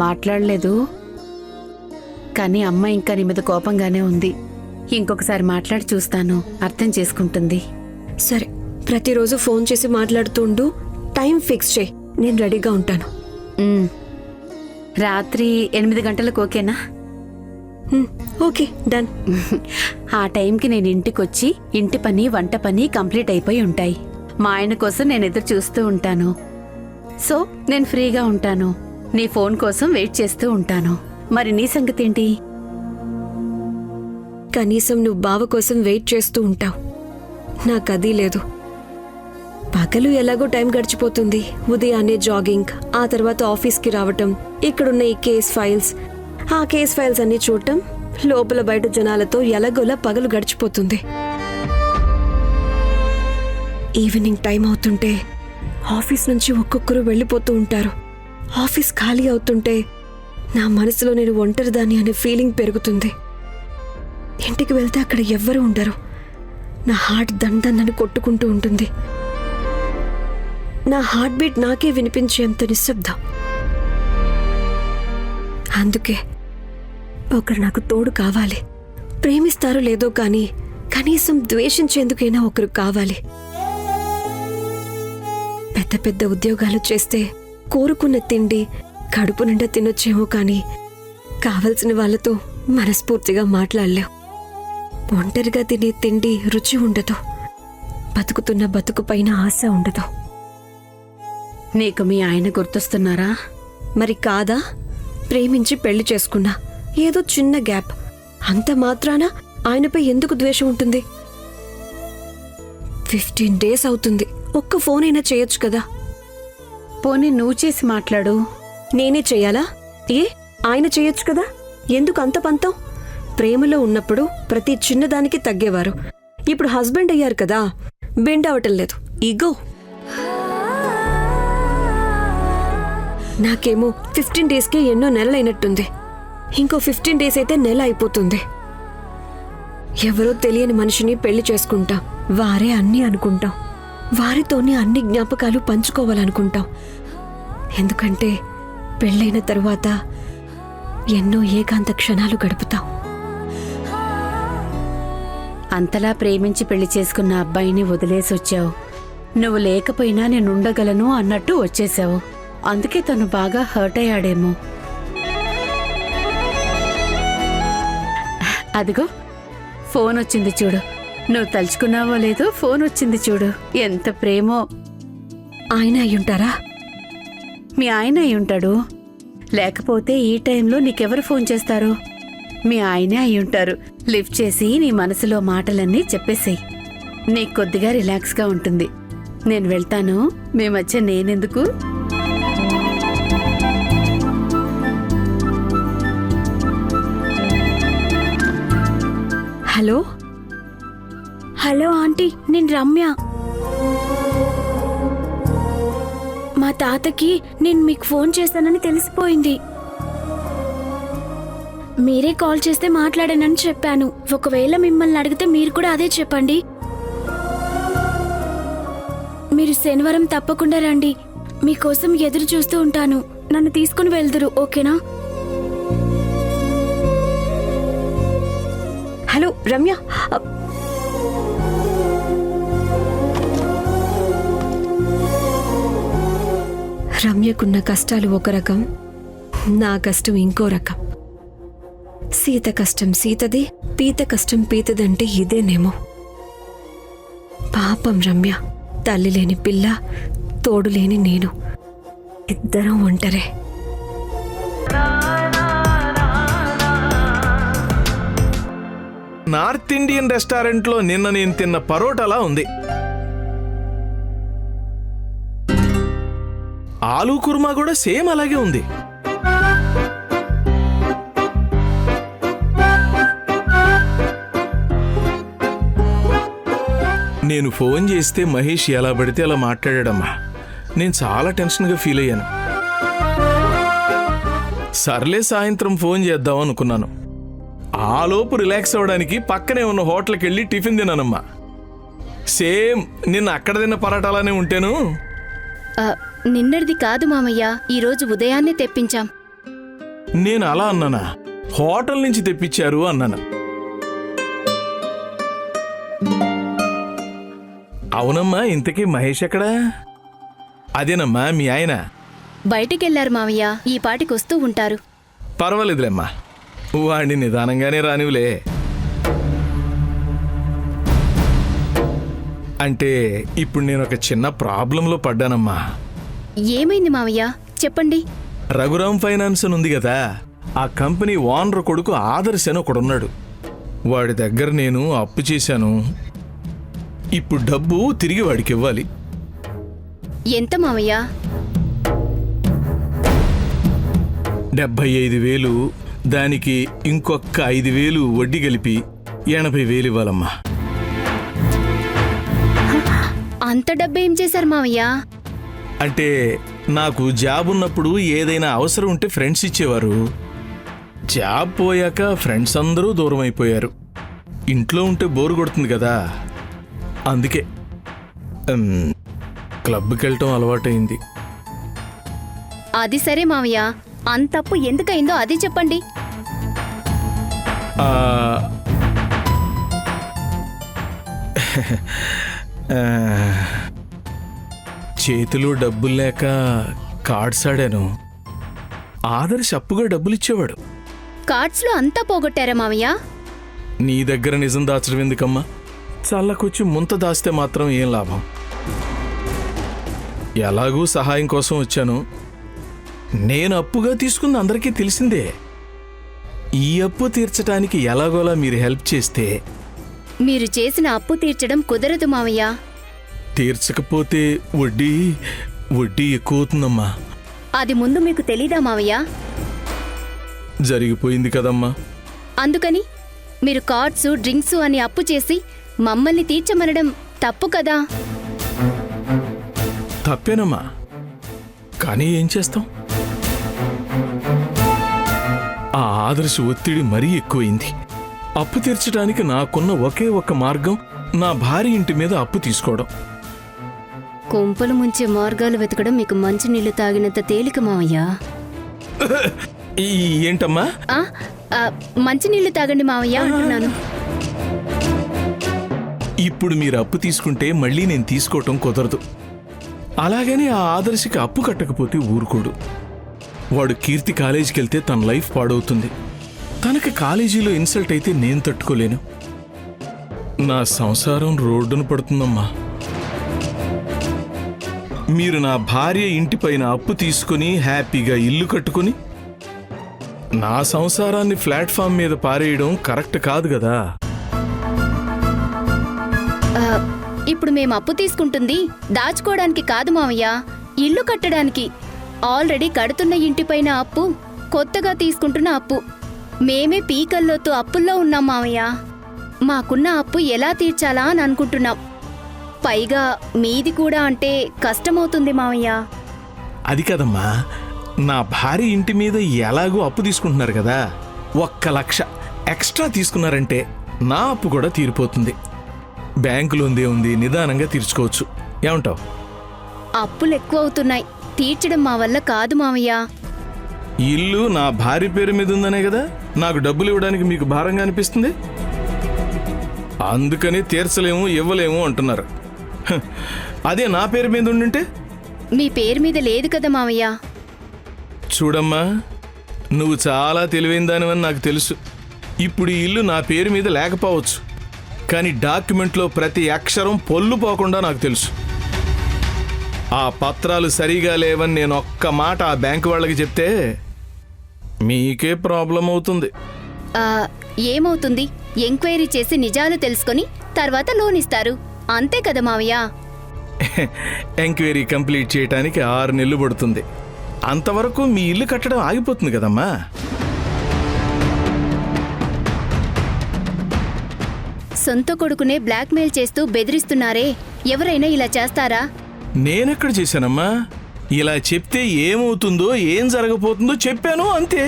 మాట్లాడలేదు, కానీ అమ్మ ఇంకా నీ మీద కోపంగానే ఉంది. ఇంకొకసారి మాట్లాడి చూస్తాను, అర్థం చేసుకుంటుంది. సరే, ప్రతిరోజు ఫోన్ చేసి మాట్లాడుతూ ఉండు. టైం ఫిక్స్ చేయి, నేను రెడీగా ఉంటాను. రాత్రి 8 గంటలకు ఓకేనా? Okay, done. ఆ టైంకి నేను ఇంటికొచ్చి ఇంటి పని వంట పని కంప్లీట్ అయిపోయి ఉంటాయి. మా ఆయన కోసం నేను ఎదురు చూస్తూ ఉంటాను. సో నేను ఫ్రీగా ఉంటాను. నీ ఫోన్ కోసం వెయిట్ చేస్తూ ఉంటాను. మరి నీ సంగతి ఏంటి? కనీసం నువ్వు బావ కోసం వెయిట్ చేస్తూ ఉంటావు. నాకదీ లేదు. పగలు ఎలాగో టైం గడిచిపోతుంది. ఉదయాన్నే జాగింగ్, ఆ తర్వాత ఆఫీస్కి రావటం, ఇక్కడున్న ఈ ఆ కేస్ ఫైల్స్ అన్ని చూడటం, లోపల బయట జనాలతో ఎలాగోలా పగలు గడిచిపోతుంది. ఈవినింగ్ టైం అవుతుంటే ఆఫీస్ నుంచి ఒక్కొక్కరు వెళ్ళిపోతూ ఉంటారు. ఆఫీస్ ఖాళీ అవుతుంటే నా మనసులో నేను ఒంటరిదాన్ని అనే ఫీలింగ్ పెరుగుతుంది. ఇంటికి వెళ్తే అక్కడ ఎవ్వరూ ఉండరు. నా హార్ట్ దండని కొట్టుకుంటూ ఉంటుంది. నా హార్ట్ బీట్ నాకే వినిపించేంత నిశ్శబ్దం. అందుకే ఒకరు నాకు తోడు కావాలి. ప్రేమిస్తారో లేదో కానీ కనీసం ద్వేషించేందుకైనా ఒకరు కావాలి. పెద్ద పెద్ద ఉద్యోగాలు చేస్తే కోరుకున్న తిండి కడుపు నిండా తినొచ్చేమో కానీ కావలసిన వాళ్ళతో మనస్ఫూర్తిగా మాట్లాడలేం. ఒంటరిగా తినే తిండి రుచి ఉండదు. బతుకుతున్న బతుకు పైన ఆశ ఉండదు. నీకు మీ ఆయన గుర్తొస్తున్నారా? మరి కాదా? ప్రేమించి పెళ్లి చేసుకున్నా, ఏదో చిన్న గ్యాప్, అంత మాత్రాన ఆయనపై ఎందుకు ద్వేషం ఉంటుంది? 15 days అవుతుంది. ఒక్క ఫోన్ అయినా చేయొచ్చు కదా. పోనీ నువ్వు చేసి మాట్లాడు. నేనే చెయ్యాలా? ఆయన చేయొచ్చు కదా. ఎందుకు అంత పంతం? ప్రేమలో ఉన్నప్పుడు ప్రతి చిన్నదానికి తగ్గేవారు. ఇప్పుడు హస్బెండ్ అయ్యారు కదా, బెండ్ అవటం లేదు. ఈగో. నాకేమో 15 daysకే ఎన్నో నెలలైనట్టుంది. ఇంకో 15 days అయితే నెల అయిపోతుంది. ఎవరో తెలియని మనిషిని పెళ్లి చేసుకుంటాం. వారే అన్నీ అనుకుంటాం. వారితోనే అన్ని జ్ఞాపకాలు పంచుకోవాలనుకుంటాం. ఎందుకంటే పెళ్ళైన తరువాత ఎన్నో ఏకాంత క్షణాలు గడుపుతాం. అంతలా ప్రేమించి పెళ్లి చేసుకున్న అబ్బాయిని వదిలేసి వచ్చావు. నువ్వు లేకపోయినా నేనుండగలను అన్నట్టు వచ్చేశావు. అందుకే తను బాగా హర్ట్ అయ్యాడేమో. అదిగో ఫోన్ వచ్చింది చూడు. నువ్వు తలుచుకున్నావో లేదో ఫోన్ వచ్చింది చూడు. ఎంత ప్రేమో. ఆయన అయ్యుంటారా? మీ ఆయన అయ్యుంటాడు. లేకపోతే ఈ టైంలో నీకెవరు ఫోన్ చేస్తారు? మీ ఆయనే అయ్యుంటారు. లిఫ్ట్ చేసి నీ మనసులో మాటలన్నీ చెప్పేసేయ్. నీకు కొద్దిగా రిలాక్స్గా ఉంటుంది. నేను వెళ్తాను. మీ మధ్య నేనెందుకు? హలో హలో ఆంటీ, నేను రమ్య. మా తాతకి నేను మీకు ఫోన్ చేస్తానని తెలిసిపోయింది. మీరే కాల్ చేస్తే మాట్లాడానని చెప్పాను. ఒకవేళ మిమ్మల్ని అడిగితే మీరు కూడా అదే చెప్పండి. మీరు శనివారం తప్పకుండా రండి. మీకోసం ఎదురు చూస్తూ ఉంటాను. నన్ను తీసుకుని వెళ్దురు, ఓకేనా? హలో రమ్య. రమ్యకున్న కష్టాలు ఒక రకం, నా కష్టం ఇంకో రకం. సీత కష్టం సీతది, పీత కష్టం పీతదంటే ఇదేనేమో. పాపం రమ్య. తల్లి లేని పిల్ల, తోడు లేని నేను, ఇద్దరం ఒంటరే. నార్త్ ఇండియన్ రెస్టారెంట్లో నిన్న నేను తిన్న పరోటాలా ఉంది. ఆలూ కుర్మా కూడా సేమ్ అలాగే ఉంది. నేను ఫోన్ చేస్తే మహేష్ ఎలా పడితే అలా మాట్లాడాడమ్మా. నేను చాలా టెన్షన్గా ఫీల్ అయ్యాను. సర్లే సాయంత్రం ఫోన్ చేద్దాం అనుకున్నాను. ఆలోపు రిలాక్స్ అవ్వడానికి పక్కనే ఉన్న హోటల్కి వెళ్ళి టిఫిన్ తిన్నానమ్మా. సేమ్ నిన్న అక్కడ తిన్న పరాటాలానే ఉంటేను. నిన్నటిది కాదు మామయ్య, ఈరోజు ఉదయాన్నే తెప్పించాం. నేను అలా అన్నానా? హోటల్ నుంచి తెప్పించారు అన్నాను. అవునమ్మా, ఇంతకీ మహేష్ ఎక్కడా? అదేనమ్మా మీ ఆయన. బయటికెళ్లారు మామయ్య, ఈ పాటికి వస్తూ ఉంటారు. పర్వాలేదులేమ్మా, వాడిని నిదానంగానే రానివ్వలే. అంటే ఇప్పుడు నేను ఒక చిన్న ప్రాబ్లంలో పడ్డానమ్మా. ఏమైంది మామయ్య, చెప్పండి. రఘురామ్ ఫైనాన్స్ అని ఉంది కదా, ఆ కంపెనీ ఓనర్ కొడుకు ఆదర్శ్ అని ఒకడున్నాడు. వాడి దగ్గర నేను అప్పు చేశాను. ఇప్పుడు డబ్బు తిరిగి వాడికి ఇవ్వాలి. ఎంత మామయ్య? 75,000, దానికి ఇంకొక 5,000 వడ్డీ కలిపి 80,000 ఇవ్వాలమ్మా. అంత డబ్బేం చేశారు మామయ్య? అంటే నాకు జాబ్ ఉన్నప్పుడు ఏదైనా అవసరం ఉంటే ఫ్రెండ్స్ ఇచ్చేవారు. జాబ్ పోయాక ఫ్రెండ్స్ అందరూ దూరం అయిపోయారు. ఇంట్లో ఉంటే బోరు కొడుతుంది కదా, అందుకే క్లబ్కి వెళ్ళటం అలవాటైంది. అది సరే మామయ్య, అంతప్పు ఎందుకయిందో అది చెప్పండి. చేతిలో డబ్బులు లేక కార్డ్స్ ఆడాను. ఆదర్శ్ అప్పుగా డబ్బులు ఇచ్చేవాడు. కార్డ్స్లో అంతా పోగొట్టారా మామయ్య? నీ దగ్గర నిజం దాచడం ఎందుకమ్మా? చల్లకొచ్చి ముంత దాస్తే మాత్రం ఏం లాభం? ఎలాగూ సహాయం కోసం వచ్చాను. నేను అప్పుగా తీసుకుంది అందరికీ తెలిసిందే. ఈ అప్పు తీర్చడానికి ఎలాగోలా మీరు హెల్ప్ చేస్తే. మీరు చేసిన అప్పు తీర్చడం కుదరదు మామయ్య. తీర్చకపోతే వడ్డీ ఎక్కువ అవుతుందమ్మా. అది ముందు మీకు తెలీదా మావయ్య? జరిగిపోయింది కదమ్మా. అందుకని మీరు కార్డ్స్ డ్రింక్స్ అని అప్పు చేసి మమ్మల్ని తీర్చమనడం తప్పు కదా? తప్పేనమ్మా, కానీ ఏం చేస్తాం? ఆ ఆదర్శ ఒత్తిడి మరీ ఎక్కువైంది. అప్పు తీర్చడానికి నాకున్న ఒకే ఒక్క మార్గం నా భార్య ఇంటి మీద అప్పు తీసుకోవడం. కొంపలు ముంచే మార్గాలు వెతకడం మీకు మంచి నీళ్లు తాగినంత తేలిక మావయ్య. ఏంటమ్మా? మంచి నీళ్లు తాగండి మావయ్య అంటున్నాను. ఇప్పుడు మీరు అప్పు తీసుకుంటే మళ్ళీ నేను తీసుకోవటం కుదరదు. అలాగని ఆ ఆదర్శకి అప్పు కట్టకపోతే ఊరుకోడు. వాడు కీర్తి కాలేజీకి వెళ్తే తన లైఫ్ పాడవుతుంది. తనకి కాలేజీలో ఇన్సల్ట్ అయితే నేను తట్టుకోలేను. నా సంసారం రోడ్డున పడుతుందమ్మా. మీరు నా భార్య ఇంటిపైన అప్పు తీసుకుని హ్యాపీగా ఇల్లు కట్టుకుని నా సంసారాన్ని ప్లాట్ఫామ్ మీద పారేయడం కరెక్ట్ కాదు కదా. ఇప్పుడు మేము అప్పు తీసుకుంటుంది దాచుకోవడానికి కాదు మావయ్య, ఇల్లు కట్టడానికి. ఆల్రెడీ కడుతున్న ఇంటిపైన అప్పు, కొత్తగా తీసుకుంటున్న అప్పు. మేమే పీకల్లోతో అప్పుల్లో ఉన్నాం మావయ్య. మాకున్న అప్పు ఎలా తీర్చాలా అని అనుకుంటున్నాం. పైగా మీది కూడా అంటే కష్టమవుతుంది మావయ్య. అది కదమ్మా, నా భార్య ఇంటి మీద ఎలాగో అప్పు తీసుకుంటున్నారు కదా, 1,00,000 ఎక్స్ట్రా తీసుకున్నారంటే నా అప్పు కూడా తీరిపోతుంది. బ్యాంకులో ఉంది, నిదానంగా తీర్చుకోవచ్చు. ఏమంటావు? అప్పులు ఎక్కువ అవుతున్నాయి, తీర్చడం మా వల్ల కాదు మావయ్య. ఇల్లు నా భార్య పేరు మీద ఉందనే కదా నాకు డబ్బులు ఇవ్వడానికి మీకు భారంగా అనిపిస్తుంది. అందుకని తీర్చలేము, ఇవ్వలేము అంటున్నారు. అదే నా పేరు మీద ఉండుంటే? మీ పేరు మీద లేదు కదా మావయ్య. చూడమ్మా, నువ్వు చాలా తెలివైన దానివని నాకు తెలుసు. ఇప్పుడు ఈ ఇల్లు నా పేరు మీద లేకపోవచ్చు, కానీ డాక్యుమెంట్లో ప్రతి అక్షరం పొల్లు పోకుండా నాకు తెలుసు. ఆ పత్రాలు సరిగా లేవని నేను ఒక్క మాట ఆ బ్యాంకు వాళ్ళకి చెప్తే మీకే ప్రాబ్లం అవుతుంది. ఏమవుతుంది? ఎంక్వైరీ చేసి నిజాలు తెలుసుకొని తర్వాత లోన్ ఇస్తారు, అంతే కదా మావయ్య. ఎంక్వైరీ కంప్లీట్ చేయడానికి 6 నెలలు పడుతుంది. అంతవరకు మీ ఇల్లు కట్టడం ఆగిపోతుంది కదమ్మా. సొంత కొడుకునే బ్లాక్మెయిల్ చేస్తూ బెదిరిస్తున్నారే, ఎవరైనా ఇలా చేస్తారా? నేనెక్కడ చేశానమ్మా? ఇలా చెప్తే ఏమవుతుందో ఏం జరగబోతుందో చెప్పాను అంతే.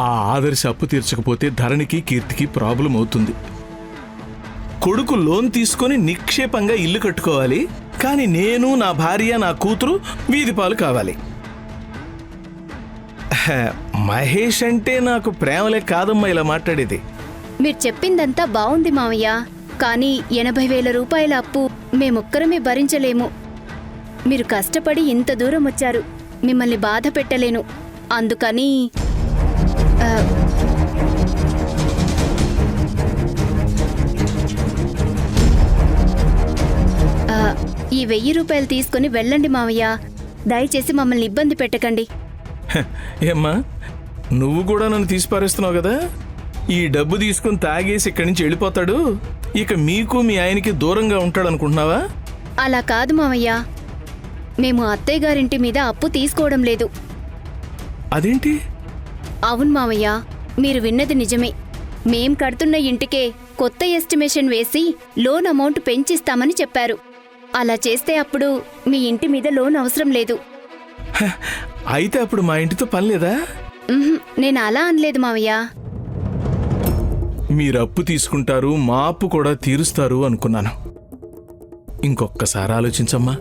ఆ ఆదర్శ అప్పు తీర్చకపోతే ధరణికి కీర్తికి ప్రాబ్లం అవుతుంది. కొడుకు లోన్ తీసుకొని నిక్షేపంగా ఇల్లు కట్టుకోవాలి, కానీ నేను, నా భార్య, నా కూతురు వీధి పాలు కావాలి. మహేష్ అంటే నాకు ప్రేమలే కాదమ్మా ఇలా మాట్లాడేది. మీరు చెప్పిందంతా బావుంది మావయ్య, కానీ 80,000 రూపాయల అప్పు మేమొక్కరమే భరించలేము. మీరు కష్టపడి ఇంత దూరం వచ్చారు, మిమ్మల్ని బాధ పెట్టలేను. అందుకని ఈ 1000 రూపాయలు తీసుకుని వెళ్ళండి మావయ్య. దయచేసి మమ్మల్ని ఇబ్బంది పెట్టకండి. ఏమ్మా, నువ్వు కూడా నన్ను తీసిపారేస్తున్నావు కదా? ఈ డబ్బు తీసుకుని తాగేసి ఇక్కడి నుంచి వెళ్ళిపోతాడు, ఇక మీకు మీ ఆయనకి దూరంగా ఉంటాడు అనుకుంటున్నావా? అలా కాదు మావయ్య, మేము అత్తయ్య గారింటి మీద అప్పు తీసుకోవడం లేదు. అదేంటి? అవును మావయ్య, మీరు విన్నది నిజమే. మేం కడుతున్న ఇంటికే కొత్త ఎస్టిమేషన్ వేసి లోన్ అమౌంట్ పెంచిస్తామని చెప్పారు. అలా చేస్తే అప్పుడు మీ ఇంటి మీద లోన్ అవసరం లేదు. అయితే అప్పుడు మా ఇంటితో పని లేదా? నేను అలా అనలేదు మావయ్య. మీరు అప్పు తీసుకుంటారు, మా అప్పు కూడా తీరుస్తారు అనుకున్నాను. ఇంకొక్కసారి ఆలోచించమ్మా.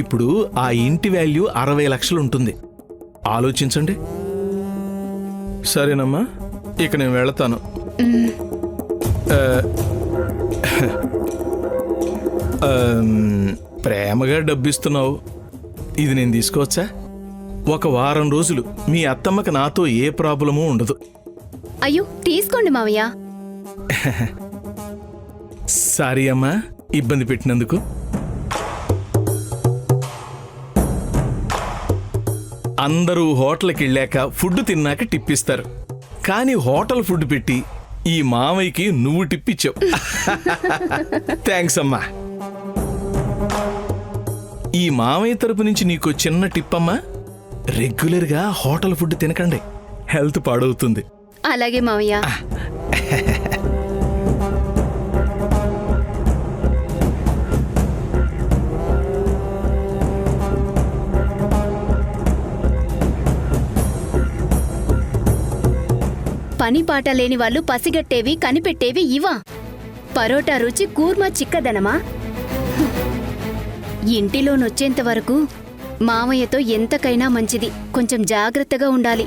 ఇప్పుడు ఆ ఇంటి వాల్యూ 60 లక్షలు ఉంటుంది. ఆలోచించండి. సరేనమ్మా, ఇక నేను వెళతాను. ప్రేమగా డబ్బిస్తున్నావు, ఇది నేను తీసుకోవచ్చా? ఒక వారం రోజులు మీ అత్తమ్మకి నాతో ఏ ప్రాబ్లమూ ఉండదు. అయ్యో, తీసుకోండి మావయ్య. సారీ అమ్మా, ఇబ్బంది పెట్టినందుకు. అందరూ హోటల్కి వెళ్ళాక ఫుడ్ తిన్నాక టిప్పిస్తారు, కానీ హోటల్ ఫుడ్ పెట్టి ఈ మామయ్యకి నువ్వు టిప్పిచ్చావు. థ్యాంక్స్ అమ్మా. ఈ మామయ్య తరపు నుంచి నీకు చిన్న టిప్ అమ్మా, రెగ్యులర్గా హోటల్ ఫుడ్ తినకండి, హెల్త్ పాడవుతుంది. అలాగే మావయ్య. పని పాట లేని వాళ్ళు పసిగట్టేవి కనిపెట్టేవి ఇవా? పరోటా రుచి కూర్మా చిక్కదనమా? ఇంటిలోనొచ్చేంత వరకు మామయ్యతో ఎంతకైనా మంచిది, కొంచెం జాగ్రత్తగా ఉండాలి.